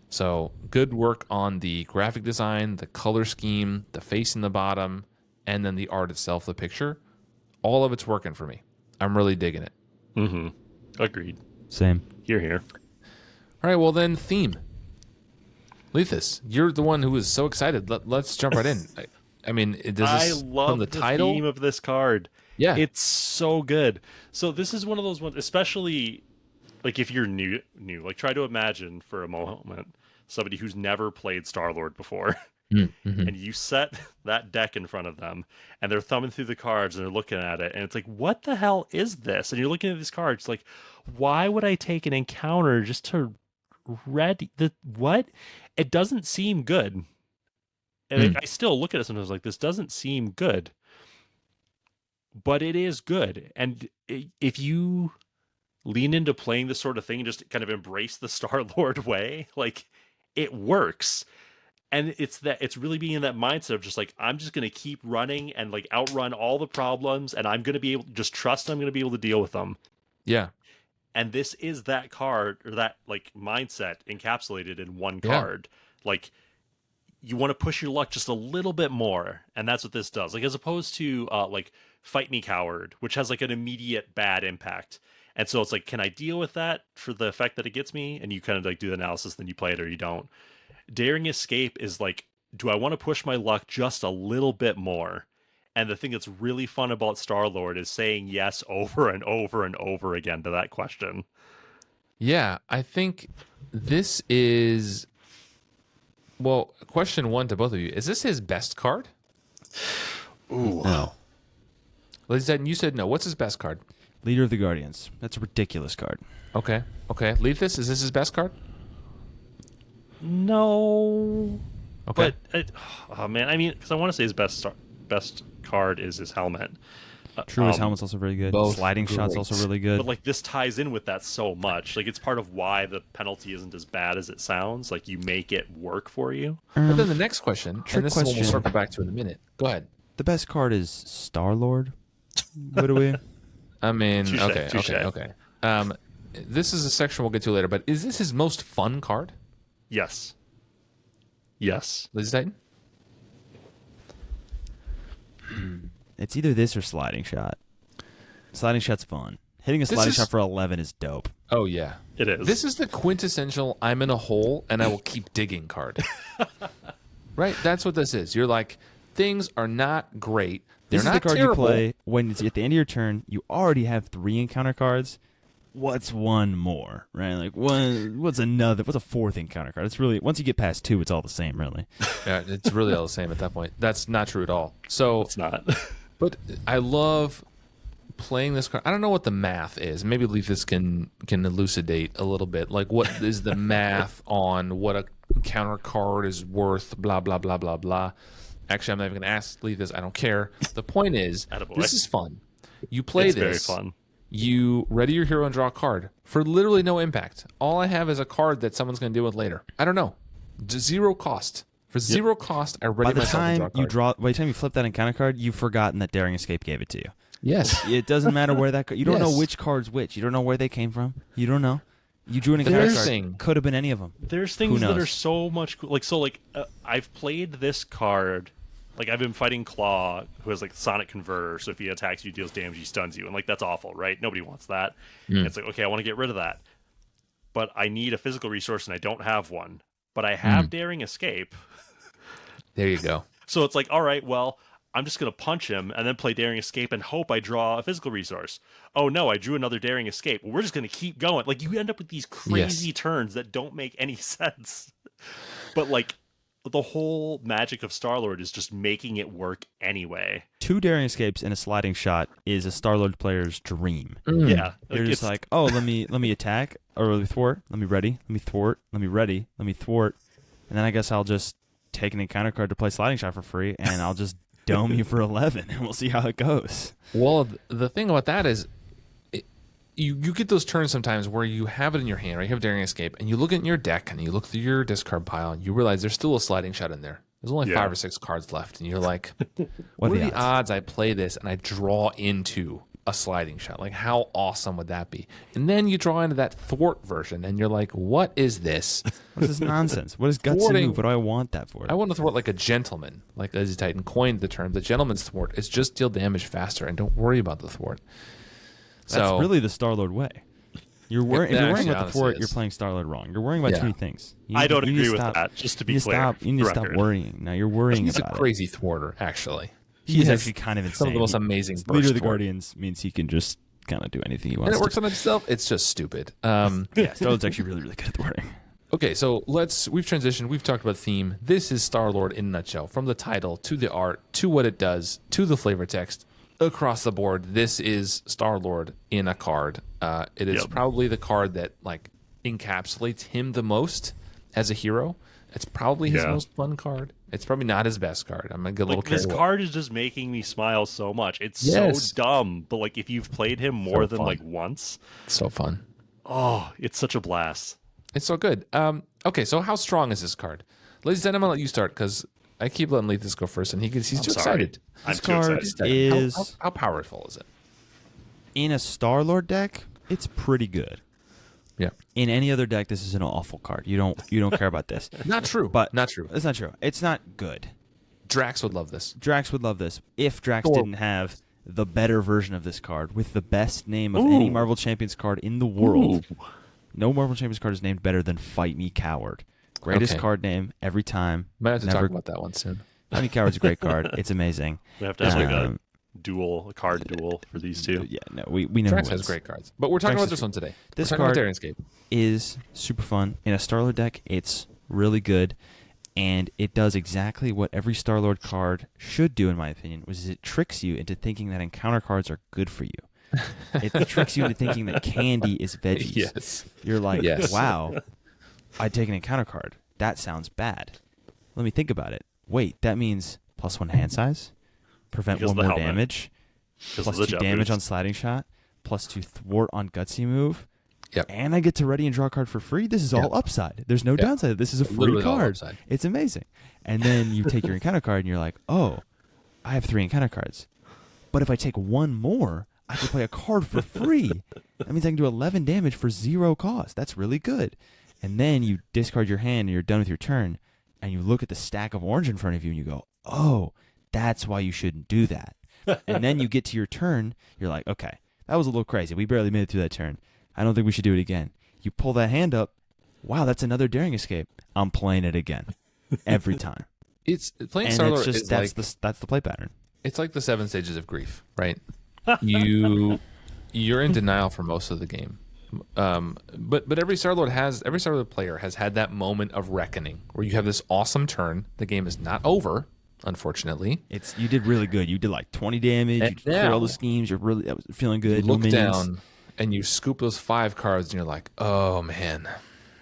So good work on the graphic design, the color scheme, the face in the bottom, and then the art itself, the picture. All of it's working for me. I'm really digging it. Agreed. Same. Here. All right, well then, theme. Lethus, you're the one who was so excited. Let's jump right in. I mean, does this I love from the title? theme of this card. Yeah. It's so good. So this is one of those ones, especially like if you're new, like try to imagine for a moment somebody who's never played Star-Lord before. And you set that deck in front of them and they're thumbing through the cards and they're looking at it and it's like, what the hell is this? And you're looking at these cards like, why would I take an encounter just to read what? It doesn't seem good. And I still look at it sometimes like, this doesn't seem good, but it is good. And if you lean into playing this sort of thing and just kind of embrace the Star-Lord way, like it works. And it's really being in that mindset of just like, I'm just going to keep running and like outrun all the problems and I'm going to be able to just trust I'm going to be able to deal with them. Yeah. And this is that card or that like mindset encapsulated in one card. Like you want to push your luck just a little bit more. And that's what this does. Like as opposed to like Fight Me Coward, which has like an immediate bad impact. And so it's like, can I deal with that for the effect that it gets me? And you kind of like do the analysis, then you play it or you don't. Daring Escape is like, do I want to push my luck just a little bit more? And the thing that's really fun about Star-Lord is saying yes over and over and over again to that question. Yeah, I think this is, well, question one to both of you. Is this his best card? Ooh. No. You said no. What's his best card? Leader of the Guardians. That's a ridiculous card. Okay. Lethus, is this his best card? No. Okay. But oh man, I mean, because I want to say his best card is his helmet. True, his helmet's also really good. both Sliding shot's also really good. But like this ties in with that so much. Like it's part of why the penalty isn't as bad as it sounds. Like you make it work for you. But then the next question, trick and this is what we'll question. circle back to in a minute. Go ahead. The best card is Star-Lord. What do we? I mean, Touche. okay. This is a section we'll get to later, but is this his most fun card? Yes. Lazy Titan? It's either this or Sliding Shot. Sliding Shot's fun. Hitting a sliding shot for 11 is dope. Oh, yeah. It is. This is the quintessential I'm in a hole and I will keep digging card. Right? That's what this is. You're like, things are not great. They're This not is the card terrible. you play when it's at the end of your turn. You already have 3 encounter cards. What's one more, right? Like what's a fourth encounter card? It's really, once you get past 2, it's all the same, really. Yeah, it's really all the same at that point. That's not true at all. So, It's not. but I love playing this card. I don't know what the math is. Maybe Leethus can elucidate a little bit. Like, what is the math on what a counter card is worth? Blah blah blah blah blah. Actually, I'm not even going to ask Leethus. I don't care. The point is, Attaboy. this is fun. You play It's this. very fun. You ready your hero and draw a card for literally no impact. All I have is a card that someone's going to deal with later. I don't know. Zero cost. For zero cost, I ready By the myself to draw a card. by the time you flip that encounter card, you've forgotten that Daring Escape gave it to you. Yes. It doesn't matter where that you don't know Yes. which card's which. You don't know where they came from. You don't know. You drew an encounter There's card. thing. Could have been any of them. There's things that knows? are so much I've played this card. Like I've been fighting Claw, who has like Sonic Converter, so if he attacks you, deals damage, he stuns you, and like that's awful, right? Nobody wants that. It's like, okay, I want to get rid of that, but I need a physical resource and I don't have one. But I have Daring Escape, There you go. so it's like, all right, well, I'm just gonna punch him and then play Daring Escape and hope I draw a physical resource. Oh no, I drew another Daring Escape. Well, we're just gonna keep going. Like you end up with these crazy turns that don't make any sense. But like the whole magic of Star-Lord is just making it work anyway. 2 Daring Escapes and a Sliding Shot is a Star-Lord player's dream. Yeah. You're just like, oh, let me attack, or let me thwart, let me ready, let me thwart, let me ready, let me thwart, and then I guess I'll just take an encounter card to play Sliding Shot for free, and I'll just dome you for 11, and we'll see how it goes. Well, the thing about that is, you get those turns sometimes where you have it in your hand, right? You have Daring Escape, and you look at your deck, and you look through your discard pile, and you realize there's still a Sliding Shot in there. There's only 5 or 6 cards left, and you're like, what are the odds I play this and I draw into a Sliding Shot? Like, how awesome would that be? And then you draw into that thwart version, and you're like, what is this? What is this nonsense? What is Gutsy Thwarting- move? What do I want that for? I want to thwart like a gentleman, like Lazy Titan coined the term. The gentleman's thwart is just deal damage faster, and don't worry about the thwart. That's really the Star-Lord way. You're worrying, if It you're worrying actually about the honestly thwart, is. you're playing Star-Lord wrong. You're worrying about too many things. I don't you need agree to with stop- that, just to be you need clear. You need to stop Record. worrying. Now you're worrying He's a about it. crazy thwarter, actually. He's has actually kind of insane. some of the most amazing Leader of burst the thwart. Guardians means he can just kind of do anything he wants And it works to. on itself. It's just stupid. Yeah, Star-Lord's actually really, really good at thwarting. Okay, so we've transitioned. We've talked about theme. This is Star-Lord in a nutshell. From the title to the art to what it does to the flavor text across the board. This is Star-Lord in a card. It is probably the card that like encapsulates him the most as a hero. It's probably his most fun card. It's probably not his best card. I'm gonna get a little This carried away. card is just making me smile so much. It's Yes. so dumb, but like if you've played him more than fun. like once, So fun. oh, it's such a blast. It's so good. Okay, so how strong is this card? Ladies and gentlemen, I'm gonna let you start because I keep letting Lethus go first, and he's too sorry. excited. I'm This too card excited. is How powerful is it? in a Star-Lord deck. It's pretty good. Yeah, In any other deck, this is an awful card. You don't care about this. not true. But not true. It's not true. It's not good. Drax would love this. Drax would love this if Drax Thor. didn't have the better version of this card with the best name of any Marvel Champions card in the world. No Marvel Champions card is named better than Fight Me Coward. Greatest Okay. card name every time. Might have to Never- talk about that one soon. Fight Me Coward's a great card. It's amazing. We have to have like Um, a card duel for these two. Yeah, no, we know Drax who has wins. great cards, but we're talking Drax about is this one today. This we're talking card- about Daring Escape. Is super fun. In a Star-Lord deck, it's really good, and it does exactly what every Star-Lord card should do, in my opinion, which is it tricks you into thinking that encounter cards are good for you. It tricks you into thinking that candy is veggies. Yes. You're like, Yes. wow, I'd take an encounter card. That sounds bad. Let me think about it. Wait, that means +1 hand size, prevent Because 1 of the more helmet. damage, Because of the +2 jet damage on boots. sliding shot, +2 thwart on gutsy move. Yep. And I get to ready and draw a card for free. This is all upside. There's no downside. This is a free Literally all card. upside. It's amazing. And then you take your encounter card and you're like, oh, I have 3 encounter cards. But if I take 1 more, I can play a card for free. That means I can do 11 damage for 0 cost. That's really good. And then you discard your hand and you're done with your turn. And you look at the stack of orange in front of you and you go, oh, that's why you shouldn't do that. And then you get to your turn. You're like, okay, that was a little crazy. We barely made it through that turn. I don't think we should do it again. You pull that hand up. Wow, that's another daring escape. I'm playing it again. Every time. It's playing And Star-Lord it's just is that's the play pattern. it's like the 7 stages of grief, right? You're in denial for most of the game. But every Star-Lord player has had that moment of reckoning where you have this awesome turn. The game is not over, unfortunately. You did really good. You did like 20 damage. And You cleared all the now- schemes. You're really feeling good. You No look minions. down and you scoop those 5 cards and you're like, oh man.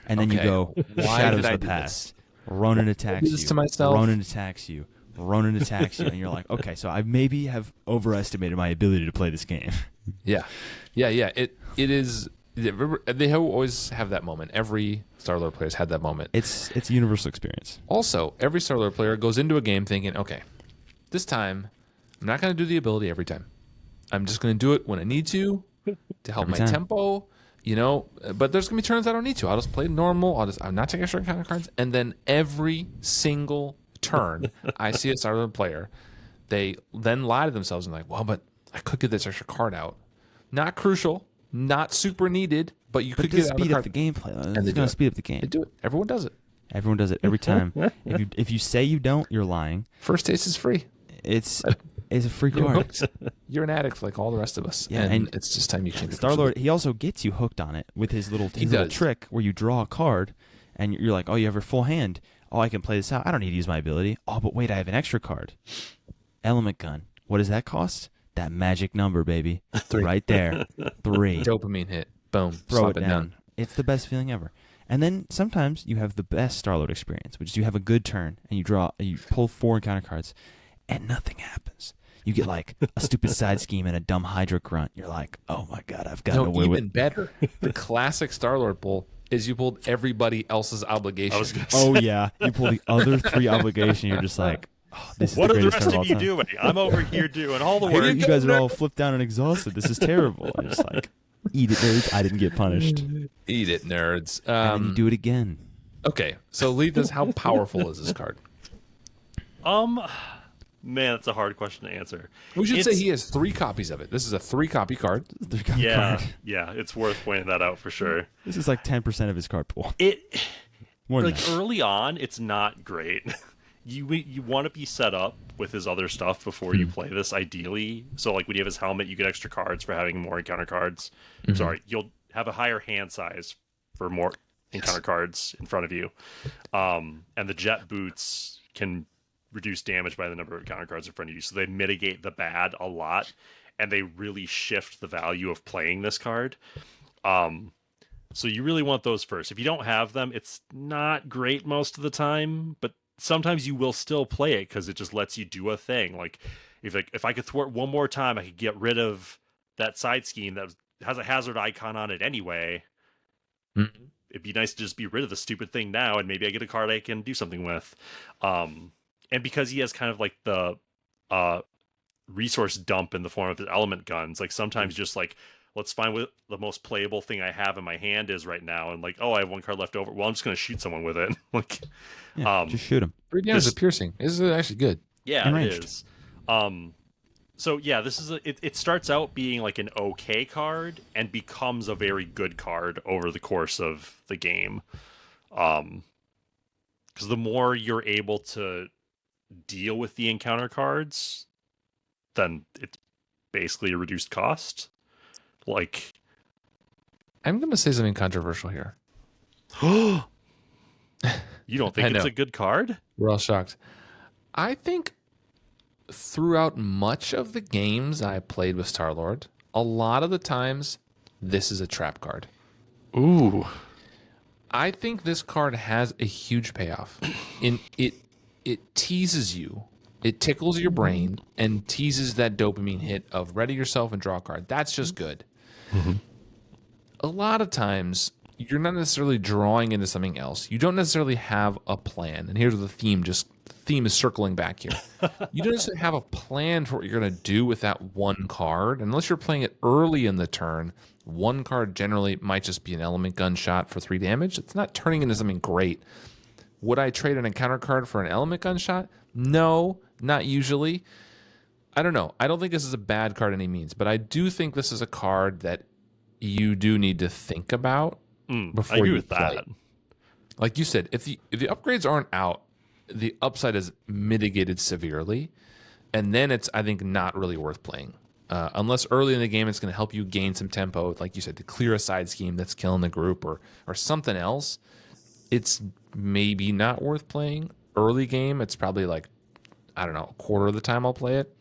And then Okay, you go, why Shadows did I of the do Past. Ronan attacks do this you. to myself? Ronan attacks you. Ronan attacks you. And you're like, okay, so I maybe have overestimated my ability to play this game. Yeah. It is. They always have that moment. Every Star-Lord player's had that moment. It's a universal experience. Also, every Star-Lord player goes into a game thinking, okay, this time I'm not going to do the ability every time. I'm just going to do it when I need to help Every my time. tempo, but there's going to be turns I don't need to. I'll just play normal. I'm not taking extra encounter cards. And then every single turn I see a Star-Lord player, they then lie to themselves and like, well, but I could get this extra card out. Not crucial, not super needed, but you But could it get does out speed the up card. the gameplay. they It's do going to it. speed up the game. They do it. Everyone does it. Everyone does it every time. If you say you don't, you're lying. First taste is free. It's a free You're card. hooked. You're an addict like all the rest of us. Yeah, and and it's just time you change. Star-Lord, he also gets you hooked on it with his little does. trick where you draw a card and you're like, oh, you have your full hand. Oh, I can play this out. I don't need to use my ability. Oh, but wait, I have an extra card. Element gun. What does that cost? That magic number, baby. 3. Right there. 3. Dopamine hit. Boom. Throw Slap it down. It's the best feeling ever. And then sometimes you have the best Star-Lord experience, which is you have a good turn and you pull 4 encounter cards and nothing happens. You get like a stupid side scheme and a dumb Hydra grunt. You're like, oh my god, I've gotten away even with. better. The classic Star-Lord pull is you pulled everybody else's obligation. I was gonna Oh yeah, you pull the other 3 obligation. You're just like, oh, this is What the are the greatest rest turn of all you time. doing? I'm over here doing all the Hey, work. you guys are all flipped down and exhausted. This is terrible. I'm just like, eat it, nerds. I didn't get punished. Eat it, nerds. And then you do it again. Okay, so Lethus, how powerful is this card? Man, that's a hard question to answer. We should say It's- he has 3 copies of it. This is a 3-copy card. Yeah, it's worth pointing that out for sure. This is like 10% of his card pool. It More than like that. early on, it's not great. You want to be set up with his other stuff before you play this, ideally. So like when you have his helmet, you get extra cards for having more encounter cards. Sorry, you'll have a higher hand size for more encounter cards in front of you. And the jet boots can reduce damage by the number of encounter cards in front of you. So they mitigate the bad a lot, and they really shift the value of playing this card. So you really want those first. If you don't have them, it's not great most of the time, but sometimes you will still play it because it just lets you do a thing. Like if I could thwart one more time, I could get rid of that side scheme that has a hazard icon on it anyway. Mm-hmm. It'd be nice to just be rid of the stupid thing now, and maybe I get a card I can do something with. And because he has kind of like the resource dump in the form of his element guns, like sometimes just like, let's find what the most playable thing I have in my hand is right now, and like, oh, I have 1 card left over. Well, I'm just gonna shoot someone with it. Like, Yeah, just shoot him. 3 damage This- of piercing. This is actually good. yeah, And it ranged. is. So yeah, this is it starts out being like an okay card and becomes a very good card over the course of the game. Because the more you're able to deal with the encounter cards, then it's basically a reduced cost. Like, I'm going to say something controversial here. you don't I think it's know. a good card? We're all shocked. I think throughout much of the games I played with Star-Lord, a lot of the times, this is a trap card. Ooh. I think this card has a huge payoff. It teases you. It tickles your brain and teases that dopamine hit of ready yourself and draw a card. That's just good. Mm-hmm. A lot of times, you're not necessarily drawing into something else. You don't necessarily have a plan. And here's the theme. The theme is circling back here. You don't necessarily have a plan for what you're going to do with that one card. Unless you're playing it early in the turn, one card generally might just be an element gunshot for 3 damage. It's not turning into something great. Would I trade an encounter card for an element gunshot? No, not usually. I don't know. I don't think this is a bad card any means, but I do think this is a card that you do need to think about before I agree you with play. that. Like you said, if the upgrades aren't out, the upside is mitigated severely, and then it's, I think, not really worth playing. Unless early in the game it's going to help you gain some tempo, like you said, to clear a side scheme that's killing the group or something else, it's maybe not worth playing. Early game, it's probably like, I don't know, a quarter of the time I'll play it.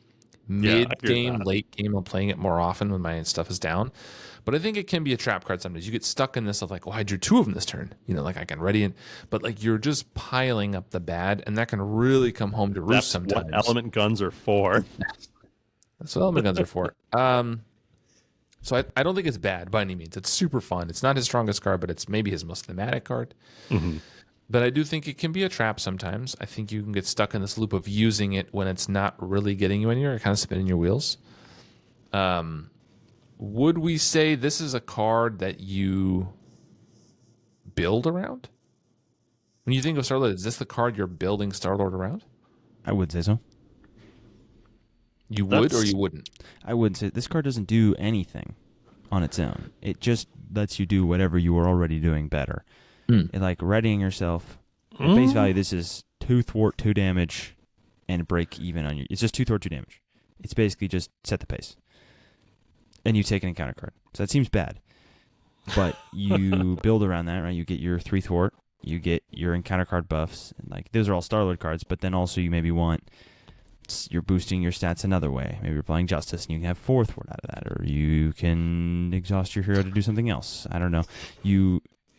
Mid game, late game, I'm playing it more often when my stuff is down. But I think it can be a trap card sometimes. You get stuck in this of like, well, I drew 2 of them this turn. You know, like I can ready it. But like you're just piling up the bad, and that can really come home to roost sometimes. That's what element guns are for. That's what element guns are for. So I don't think it's bad by any means. It's super fun. It's not his strongest card, but it's maybe his most thematic card. Mm-hmm. But I do think it can be a trap sometimes. I think you can get stuck in this loop of using it when it's not really getting you anywhere. You're kind of spinning your wheels. Would we say this is a card that you build around? When you think of Star-Lord, is this the card you're building Star-Lord around? I would say so. You would or you wouldn't? I would say this card doesn't do anything on its own. It just lets you do whatever you were already doing better. And like readying yourself. At base value, this is 2 thwart, 2 damage, and break even on you. It's just 2 thwart, 2 damage. It's basically just set the pace. And you take an encounter card. So that seems bad. But you build around that, right? You get your 3 thwart, you get your encounter card buffs, and like those are all Star-Lord cards, but then also you maybe want, you're boosting your stats another way. Maybe you're playing Justice and you can have 4 thwart out of that, or you can exhaust your hero to do something else. I don't know.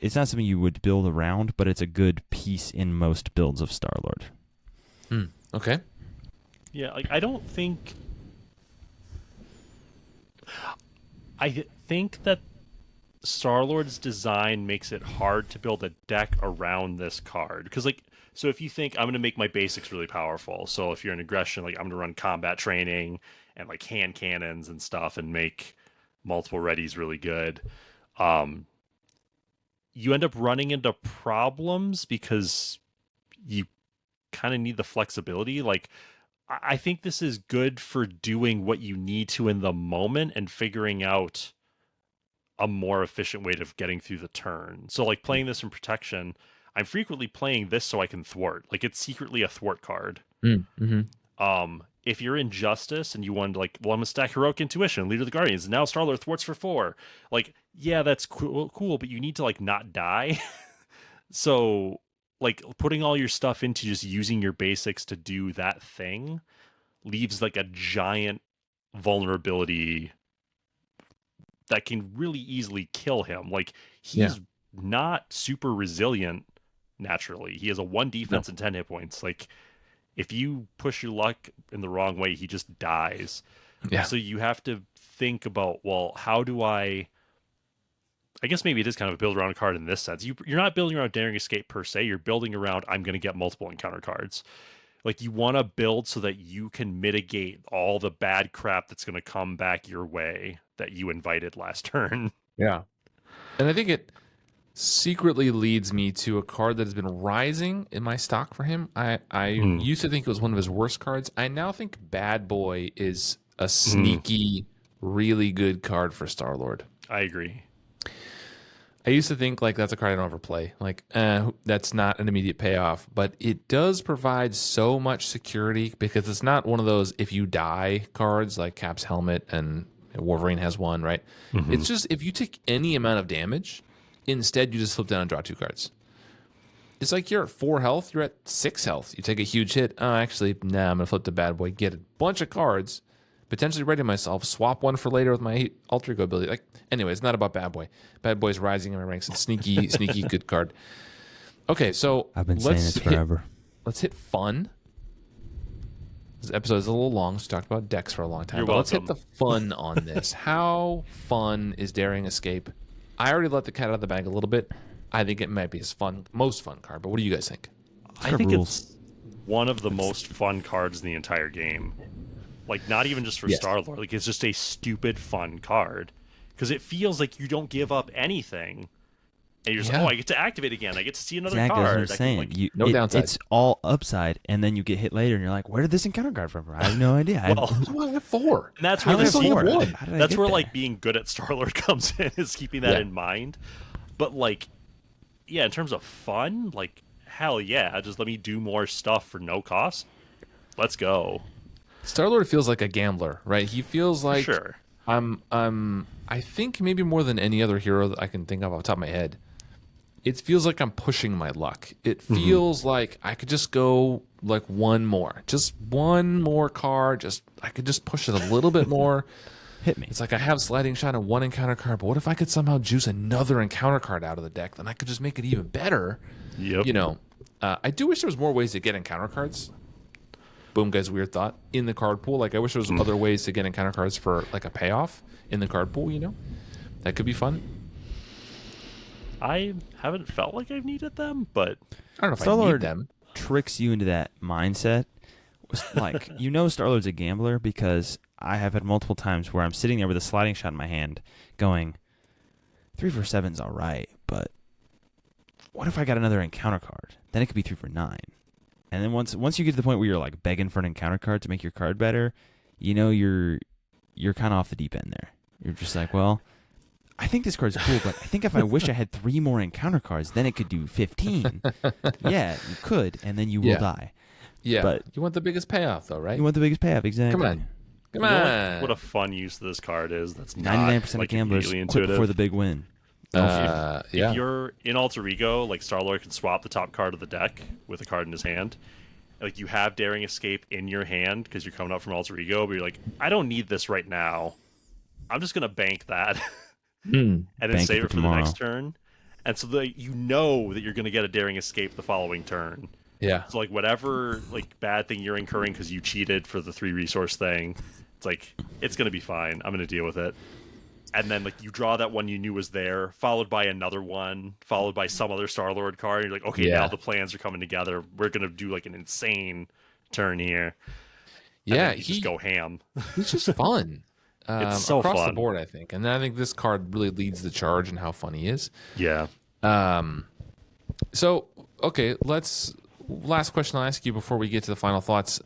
It's not something you would build around, but it's a good piece in most builds of Star-Lord. Okay. Yeah, like I think that Star-Lord's design makes it hard to build a deck around this card. Because, like, so if you think I'm going to make my basics really powerful, so if you're in aggression, like I'm going to run combat training and like hand cannons and stuff and make multiple readies really good, you end up running into problems because you kind of need the flexibility. Like, I think this is good for doing what you need to in the moment and figuring out a more efficient way of getting through the turn. So like playing this in protection, I'm frequently playing this so I can thwart. Like it's secretly a thwart card. If you're in Justice and you want to like, well, I'm gonna stack Heroic Intuition, Leader of the Guardians, and now Star-Lord thwarts for 4. Like, yeah, that's cool, but you need to like not die. So like putting all your stuff into just using your basics to do that thing leaves like a giant vulnerability that can really easily kill him. Like he's not super resilient naturally. He has a 1 defense and 10 hit points. Like if you push your luck in the wrong way, he just dies. Yeah. So you have to think about, well, how do I guess maybe it is kind of a build around a card in this sense. You're not building around Daring Escape per se. You're building around, I'm going to get multiple encounter cards. Like you want to build so that you can mitigate all the bad crap that's going to come back your way that you invited last turn. Yeah. And I think it secretly leads me to a card that has been rising in my stock for him. I used to think it was one of his worst cards. I now think Bad Boy is a sneaky, really good card for Star-Lord. I agree. I used to think like that's a card I don't ever play. Like, that's not an immediate payoff, but it does provide so much security because it's not one of those if you die cards like Cap's Helmet and Wolverine has one, right? It's just if you take any amount of damage, instead you just flip down and draw 2 cards. It's like you're at 4 health, you're at 6 health. You take a huge hit. Oh, actually, nah, I'm going to flip to Bad Boy, get a bunch of cards, potentially ready myself, swap one for later with my alter ego ability. Like, anyway, it's not about Bad Boy. Bad Boy's rising in my ranks. It's sneaky, sneaky good card. Okay, so I've been saying this forever. Let's hit fun. This episode is a little long, so we talked about decks for a long time. You're but welcome. Let's hit the fun on this. How fun is Daring Escape? I already let the cat out of the bag a little bit. I think it might be his most fun card, but what do you guys think? I think it's one of the most fun cards in the entire game. Like, not even just for Star-Lord. Like, it's just a stupid fun card. Because it feels like you don't give up anything. And you're just like, oh, I get to activate again. I get to see another card. Exactly, that's what I'm saying. No downside. It's all upside, and then you get hit later, and you're like, where did this encounter card from? I have no idea. I have 4. And that's How where did I get 4? That's where like being good at Star-Lord comes in, is keeping that in mind. But like, yeah, in terms of fun, like, hell yeah, just let me do more stuff for no cost. Let's go. Star-Lord feels like a gambler, right? He feels like Sure. I think maybe more than any other hero that I can think of off the top of my head, it feels like I'm pushing my luck. It feels like I could just go like one more card. I could just push it a little bit more. Hit me. It's like I have sliding shot and one encounter card, but what if I could somehow juice another encounter card out of the deck? Then I could just make it even better. Yep. You know, I do wish there was more ways to get encounter cards. Boom, guys, weird thought. In the card pool, like I wish there was other ways to get encounter cards for like a payoff in the card pool. You know, that could be fun. I haven't felt like I've needed them, but I don't know if I Star-Lord need them. tricks you into that mindset. Like, Star-Lord's a gambler, because I have had multiple times where I'm sitting there with a sliding shot in my hand going, 3 for 7's all right, but what if I got another encounter card? Then it could be 3 for 9. And then once you get to the point where you're like begging for an encounter card to make your card better, you're kind of off the deep end there. You're just like, well, I think this card's cool, but I think if I wish I had 3 more encounter cards, then it could do 15. Yeah, you could, and then you will die. Yeah, but you want the biggest payoff, though, right? You want the biggest payoff, exactly. Come on. You know what a fun use of this card is? That's 99% not, of gamblers immediately quit intuitive. for the big win. If you're in Alter Ego, like Star-Lord can swap the top card of the deck with a card in his hand. Like, you have Daring Escape in your hand because you're coming up from Alter Ego, but you're like, I don't need this right now. I'm just going to bank that and then Bank save it for the tomorrow. next turn. And so you know that you're going to get a Daring Escape the following turn. Yeah. So, like, whatever like bad thing you're incurring because you cheated for the 3 resource thing, it's like, it's going to be fine. I'm going to deal with it. And then, like, you draw that one you knew was there, followed by another one, followed by some other Star-Lord card. You're like, okay, now the plans are coming together. We're going to do, like, an insane turn here. And then you just go ham. He's just fun. It's so across fun. the board, I think. And I think this card really leads the charge in how fun he is. Yeah. So, okay, last question I'll ask you before we get to the final thoughts.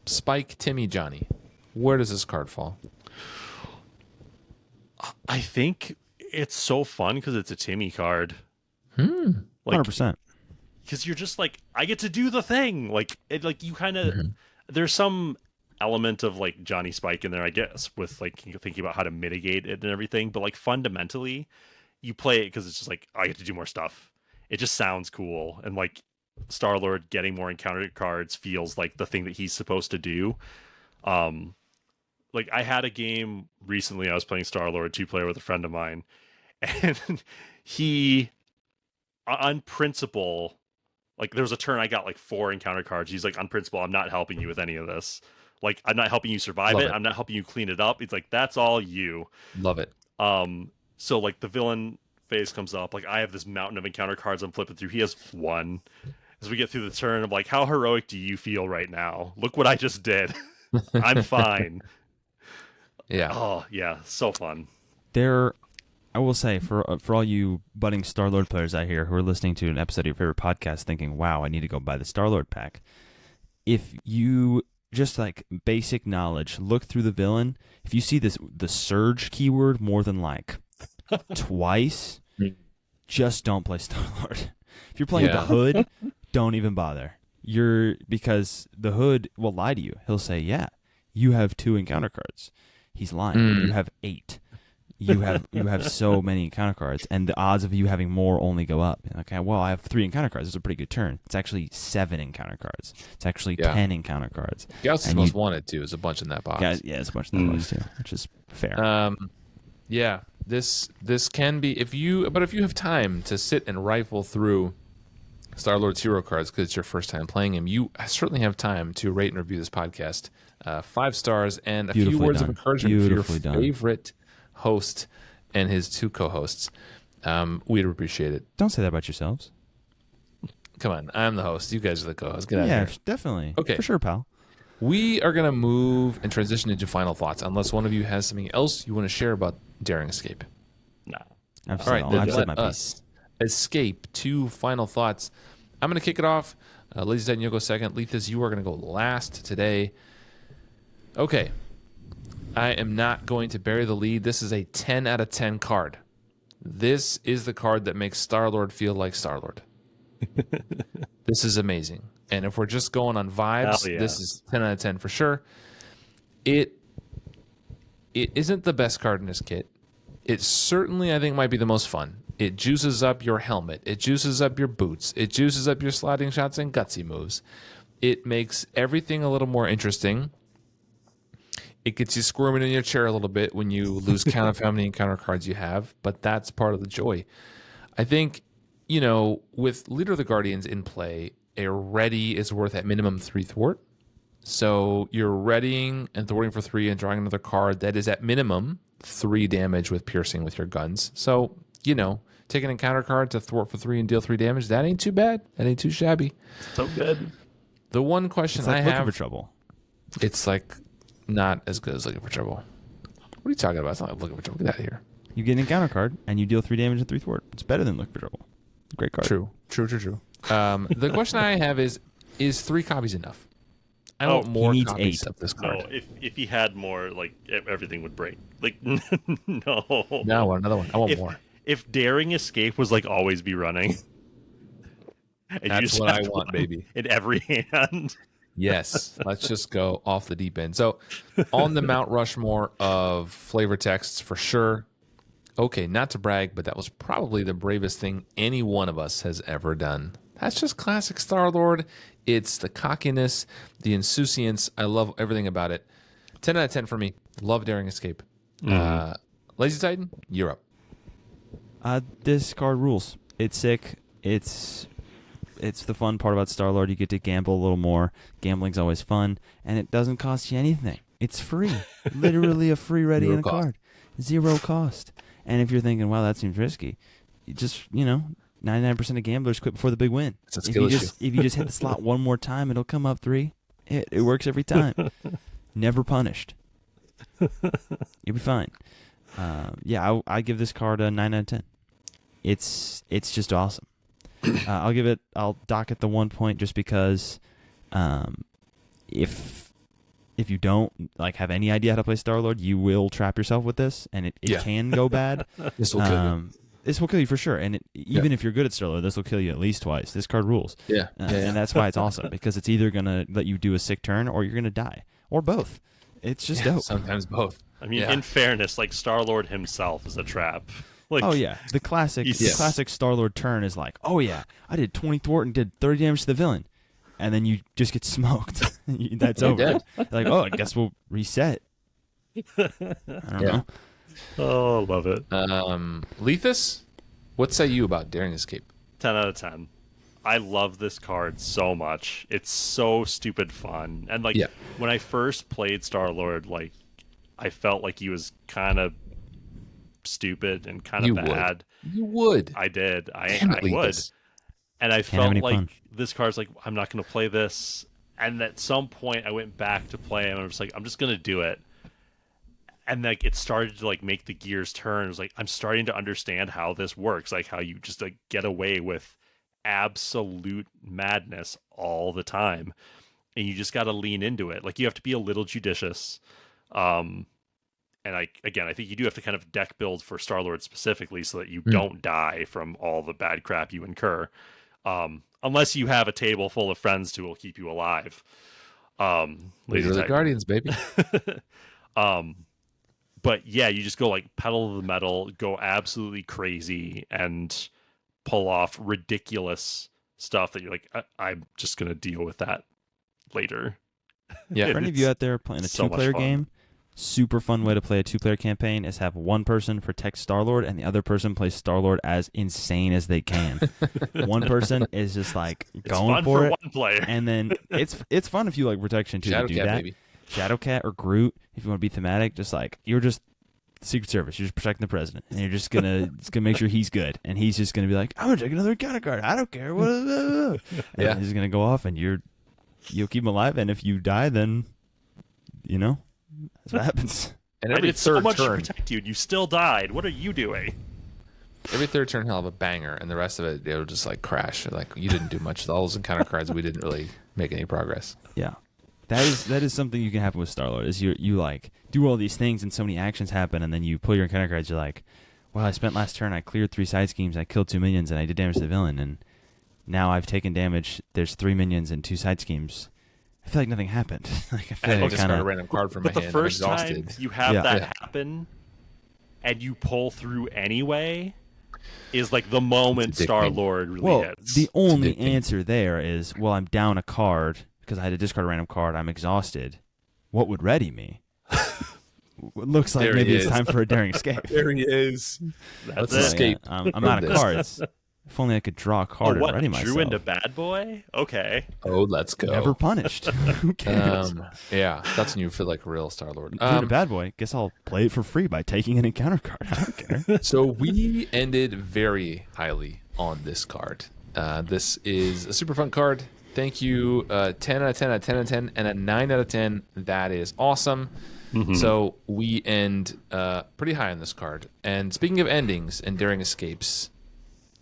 Spike, Timmy, Johnny. Where does this card fall? I think it's so fun because it's a Timmy card. Like, 100%. Because you're just like, I get to do the thing. Like, you kind of... There's some element of, like, Johnny Spike in there, I guess, with, like, thinking about how to mitigate it and everything. But, like, fundamentally, you play it because it's just like, I get to do more stuff. It just sounds cool. And, like, Star-Lord getting more encounter cards feels like the thing that he's supposed to do. Like, I had a game recently, I was playing Star-Lord 2-player with a friend of mine, and he, on principle, like, there was a turn I got, like, 4 encounter cards. He's like, on principle, I'm not helping you with any of this. Like, I'm not helping you survive it. I'm not helping you clean it up. It's like, that's all you. Love it. So, like, the villain phase comes up. Like, I have this mountain of encounter cards I'm flipping through. He has 1. As we get through the turn, I'm like, how heroic do you feel right now? Look what I just did. I'm fine. Yeah. Oh, yeah. So fun. I will say, for all you budding Star-Lord players out here who are listening to an episode of your favorite podcast thinking, wow, I need to go buy the Star-Lord pack. If you just, like, basic knowledge, look through the villain, if you see the surge keyword more than, like, twice, just don't play Star-Lord. If you're playing the Hood, don't even bother. Because the Hood will lie to you. He'll say, yeah, you have 2 encounter cards. He's lying. You have 8. you have so many encounter cards, and the odds of you having more only go up. Okay, well, I have 3 encounter cards. It's a pretty good turn. It's actually 7 encounter cards. It's actually 10 encounter cards. Gauss' most wanted too is a bunch in that box. Yeah, it's a bunch in that box too, which is fair. Yeah, this can be if you have time to sit and rifle through Star-Lord's hero cards because it's your first time playing him, you certainly have time to rate and review this podcast. 5 stars and a few words of encouragement for your favorite host and his 2 co-hosts. We'd appreciate it. Don't say that about yourselves. Come on, I'm the host. You guys are the co-hosts. Get out of here. Yeah, definitely. Okay. For sure, pal. We are going to move and transition into final thoughts, unless one of you has something else you want to share about Daring Escape. Nah. All right, I've said let my us escape to final thoughts. I'm going to kick it off. Ladies and you'll go second. Lethus, you are going to go last today. Okay. I am not going to bury the lead. This is a 10 out of 10 card. This is the card that makes Star-Lord feel like Star-Lord. This is amazing. And if we're just going on vibes, this is 10 out of 10 for sure. It isn't the best card in this kit. It certainly, I think, might be the most fun. It juices up your helmet. It juices up your boots. It juices up your sliding shots and gutsy moves. It makes everything a little more interesting. It gets you squirming in your chair a little bit when you lose count of how many encounter cards you have, but that's part of the joy. I think, with Leader of the Guardians in play, a ready is worth at minimum 3 thwart. So you're readying and thwarting for 3 and drawing another card that is at minimum 3 damage with piercing with your guns. So, take an encounter card to thwart for 3 and deal 3 damage. That ain't too bad. That ain't too shabby. So good. The one question it's like I looking have... for trouble. It's like not as good as looking for trouble. What are you talking about? It's not like looking for trouble. Get out of here. You get an encounter card, and you deal 3 damage and 3 thwart. It's better than look for trouble. Great card. True. The question I have is 3 copies enough? I want more he needs copies 8. of this card. No, if he had more, everything would break. No. No, I want another one. I want more. If Daring Escape was always be running. That's what I want, baby. In every hand. Yes. Let's just go off the deep end. So on the Mount Rushmore of flavor texts for sure. Okay, not to brag, but that was probably the bravest thing any one of us has ever done. That's just classic Star-Lord. It's the cockiness, the insouciance. I love everything about it. 10 out of 10 for me. Love Daring Escape. Lazy Titan, you're up. This card rules. It's sick. It's the fun part about Star-Lord. You get to gamble a little more. Gambling's always fun, and it doesn't cost you anything. It's free. Literally a free ready and a card. 0 cost. And if you're thinking, wow, that seems risky, you just, 99% of gamblers quit before the big win. It's a skill issue. If you just hit the slot one more time, it'll come up 3. It works every time. Never punished. You'll be fine. I give this card a 9 out of 10. It's just awesome. I'll dock it the 1 point just because if you don't have any idea how to play Star-Lord, you will trap yourself with this, and it can go bad. This will kill you. This will kill you for sure, and even if you're good at Star-Lord, this will kill you at least twice. This card rules. And that's why it's awesome, because it's either going to let you do a sick turn or you're going to die, or both. It's just dope. Sometimes both. I mean, in fairness, Star-Lord himself is a trap. The classic Star-Lord turn is I did 20 thwart and did 30 damage to the villain. And then you just get smoked. That's over. I guess we'll reset. I don't know. Oh, love it. Lethus, what say you about Daring Escape? 10 out of 10. I love this card so much. It's so stupid fun. And when I first played Star-Lord, I felt like he was kind of stupid and kind of bad. You would. I did. I would. Lethus. And I Can't felt fun. This card's I'm not going to play this. And at some point, I went back to play, and I was I'm just going to do it. And it started to make the gears turn. It was I'm starting to understand how this works, how you just get away with absolute madness all the time, and you just got to lean into it. You have to be a little judicious. And I think you do have to kind of deck build for Star-Lord specifically so that you don't die from all the bad crap you incur. Unless you have a table full of friends who will keep you alive. Leader of the Guardians, baby. but yeah, you just go like pedal to the metal, go absolutely crazy, and pull off ridiculous stuff that you're like, I'm just gonna deal with that later. Yeah. For any of you out there playing a so much two-player fun. game, super fun way to play a two-player campaign is have one person protect Star-Lord and the other person plays Star-Lord as insane as they can. One person is just like going It's fun for it, one player. and then it's fun if you like protection too to do Shadowcat, that. baby. Shadowcat or Groot, if you want to be thematic, just like you're just Secret Service, you're just protecting the president, and you're just gonna make sure he's good, and he's just gonna be like, I'm gonna take another encounter card. I don't care. And Yeah. he's gonna go off, and you'll keep him alive, and if you die, then that's what happens. And I every did so third much to turn, protect you, and you still died. What are you doing? every third turn he'll have a banger, and the rest of it it'll just like crash. Like you didn't do much. All those encounter cards, we didn't really make any progress. Yeah. That is something you can happen with Star-Lord, is you like do all these things and so many actions happen, and then you pull your encounter cards, you're like, well, I spent last turn, I cleared 3 side schemes, I killed 2 minions, and I did damage to the villain, and now I've taken damage, there's 3 minions and 2 side schemes. I feel like nothing happened. Like I feel I like just got a kinda, random card from my But the hand. first I'm time exhausted. you have Yeah. that Yeah. happen, and you pull through anyway, is like the moment It's addicting. Star-Lord really well, hits. the only addicting. answer there is, well, I'm down a card because I had to discard a random card, I'm exhausted. What would ready me? It looks like There he maybe it's is. time for a daring escape. There he is. That's Let's it. escape. I'm out of this. cards. If only I could draw a Oh, card and what? ready Drew myself. into bad boy? Okay. Oh, let's go. Never punished. Who cares? Yeah, that's when you feel like a real Star Lord. Drew a bad boy. Guess I'll play it for free by taking an encounter card. I don't care. So we ended very highly on this card. This is a super fun card. Thank you. 10 out of 10 out of 10 out of 10 and a 9 out of 10. That is awesome. So we end pretty high on this card. And speaking of endings and daring escapes,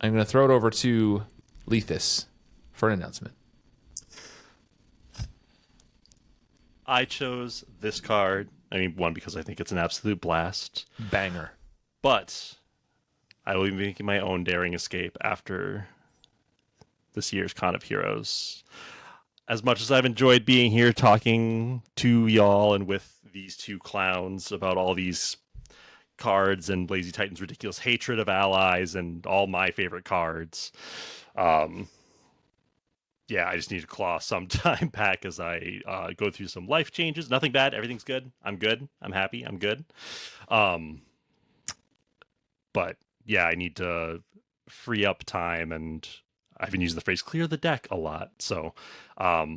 I'm going to throw it over to Lethus for an announcement. I chose this card. I mean, one, because I think it's an absolute blast. Banger. But I will be making my own daring escape after this year's Con of Heroes. As much as I've enjoyed being here talking to y'all and with these two clowns about all these cards and Lazy Titan's ridiculous hatred of allies and all my favorite cards, yeah, I just need to claw some time back as I go through some life changes. Nothing bad. Everything's good. I'm good. I'm happy. I'm good. But yeah, I need to free up time, and I've been using the phrase clear the deck a lot. So I'll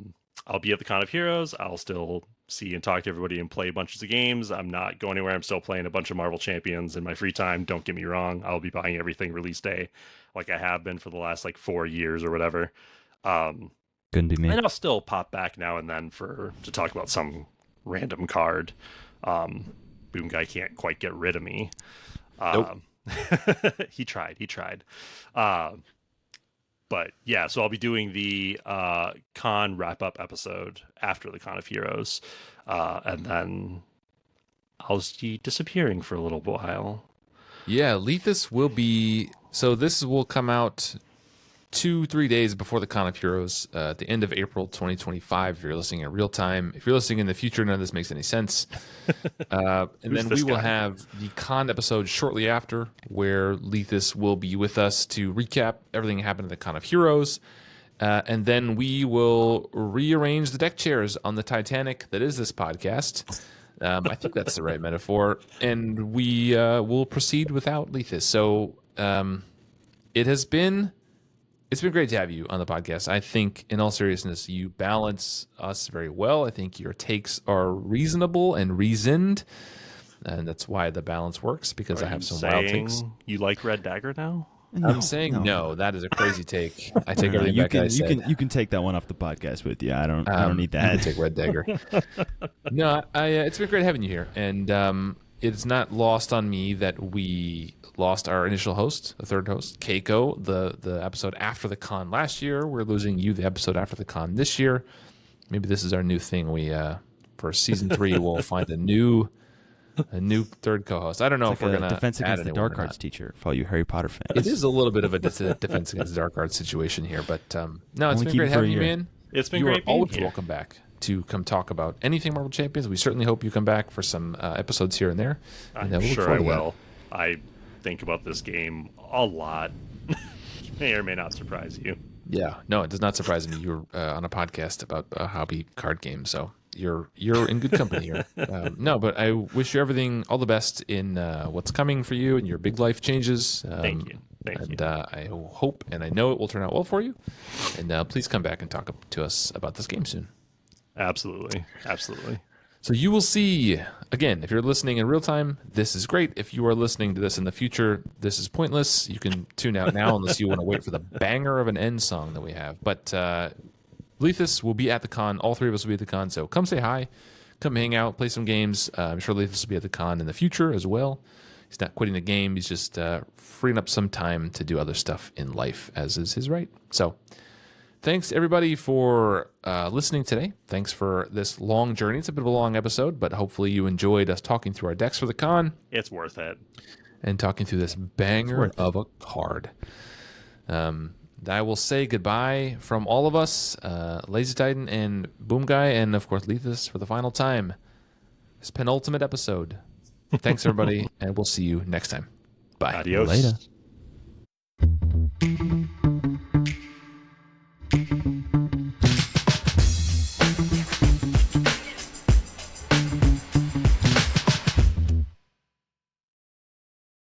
be at the Con of Heroes. I'll still see and talk to everybody and play bunches of games. I'm not going anywhere. I'm still playing a bunch of Marvel Champions in my free time. Don't get me wrong. I'll be buying everything release day like I have been for the last like 4 years or whatever. Couldn't be me. And I'll still pop back now and then to talk about some random card. Boom Guy can't quite get rid of me. Nope. He tried. But yeah, so I'll be doing the con wrap-up episode after the Con of Heroes. And then I'll just be disappearing for a little while. Yeah, Lethus will be... So this will come out 2-3 days before the Con of Heroes, at the end of April 2025, if you're listening in real time. If you're listening in the future, none of this makes any sense. And then we will have the Con episode shortly after, where Lethus will be with us to recap everything that happened at the Con of Heroes. And then we will rearrange the deck chairs on the Titanic that is this podcast. I think that's the right metaphor. And we will proceed without Lethus. So it's been great to have you on the podcast. I think, in all seriousness, you balance us very well. I think your takes are reasonable and reasoned, and that's why the balance works, because I have some wild takes. You like Red Dagger now? I'm saying no. That is a crazy take. I take everything you back can I said. you can take that one off the podcast with you. I don't need You can that. take Red Dagger. No, it's been great having you here, and it's not lost on me that we lost our initial host, the third host, Keiko, the episode after the con last year. We're losing you the episode after the con this year. Maybe this is our new thing. We for season 3 we'll find a new third co-host. I don't know It's if like we're a gonna defense add against the anyone dark or arts not. teacher for all you Harry Potter fans. It is a little bit of a defense against the dark arts situation here, but no, it's Only been keep great it for a having you, year. man. It's been You great are being always here. welcome back. to come talk about anything Marvel Champions. We certainly hope you come back for some episodes here and there. And I'm we'll look sure I forward to that. will. I think about this game a lot. May or may not surprise you. Yeah, no, it does not surprise me. You're on a podcast about a hobby card game, so you're in good company here. No, but I wish you everything, all the best in what's coming for you and your big life changes. Thank you. Thank you. I hope and I know it will turn out well for you. And please come back and talk to us about this game soon. Absolutely. So you will see, again, if you're listening in real time, this is great. If you are listening to this in the future, this is pointless. You can tune out now unless you want to wait for the banger of an end song that we have. But Lethus will be at the con. All three of us will be at the con. So come say hi. Come hang out. Play some games. I'm sure Lethus will be at the con in the future as well. He's not quitting the game. He's just freeing up some time to do other stuff in life, as is his right. So thanks, everybody, for listening today. Thanks for this long journey. It's a bit of a long episode, but hopefully you enjoyed us talking through our decks for the con. It's worth it. And talking through this banger of a card. I will say goodbye from all of us, Lazy Titan and Boom Guy, and, of course, Lethus for the final time. This penultimate episode. Thanks, everybody, and we'll see you next time. Bye. Adios. Later.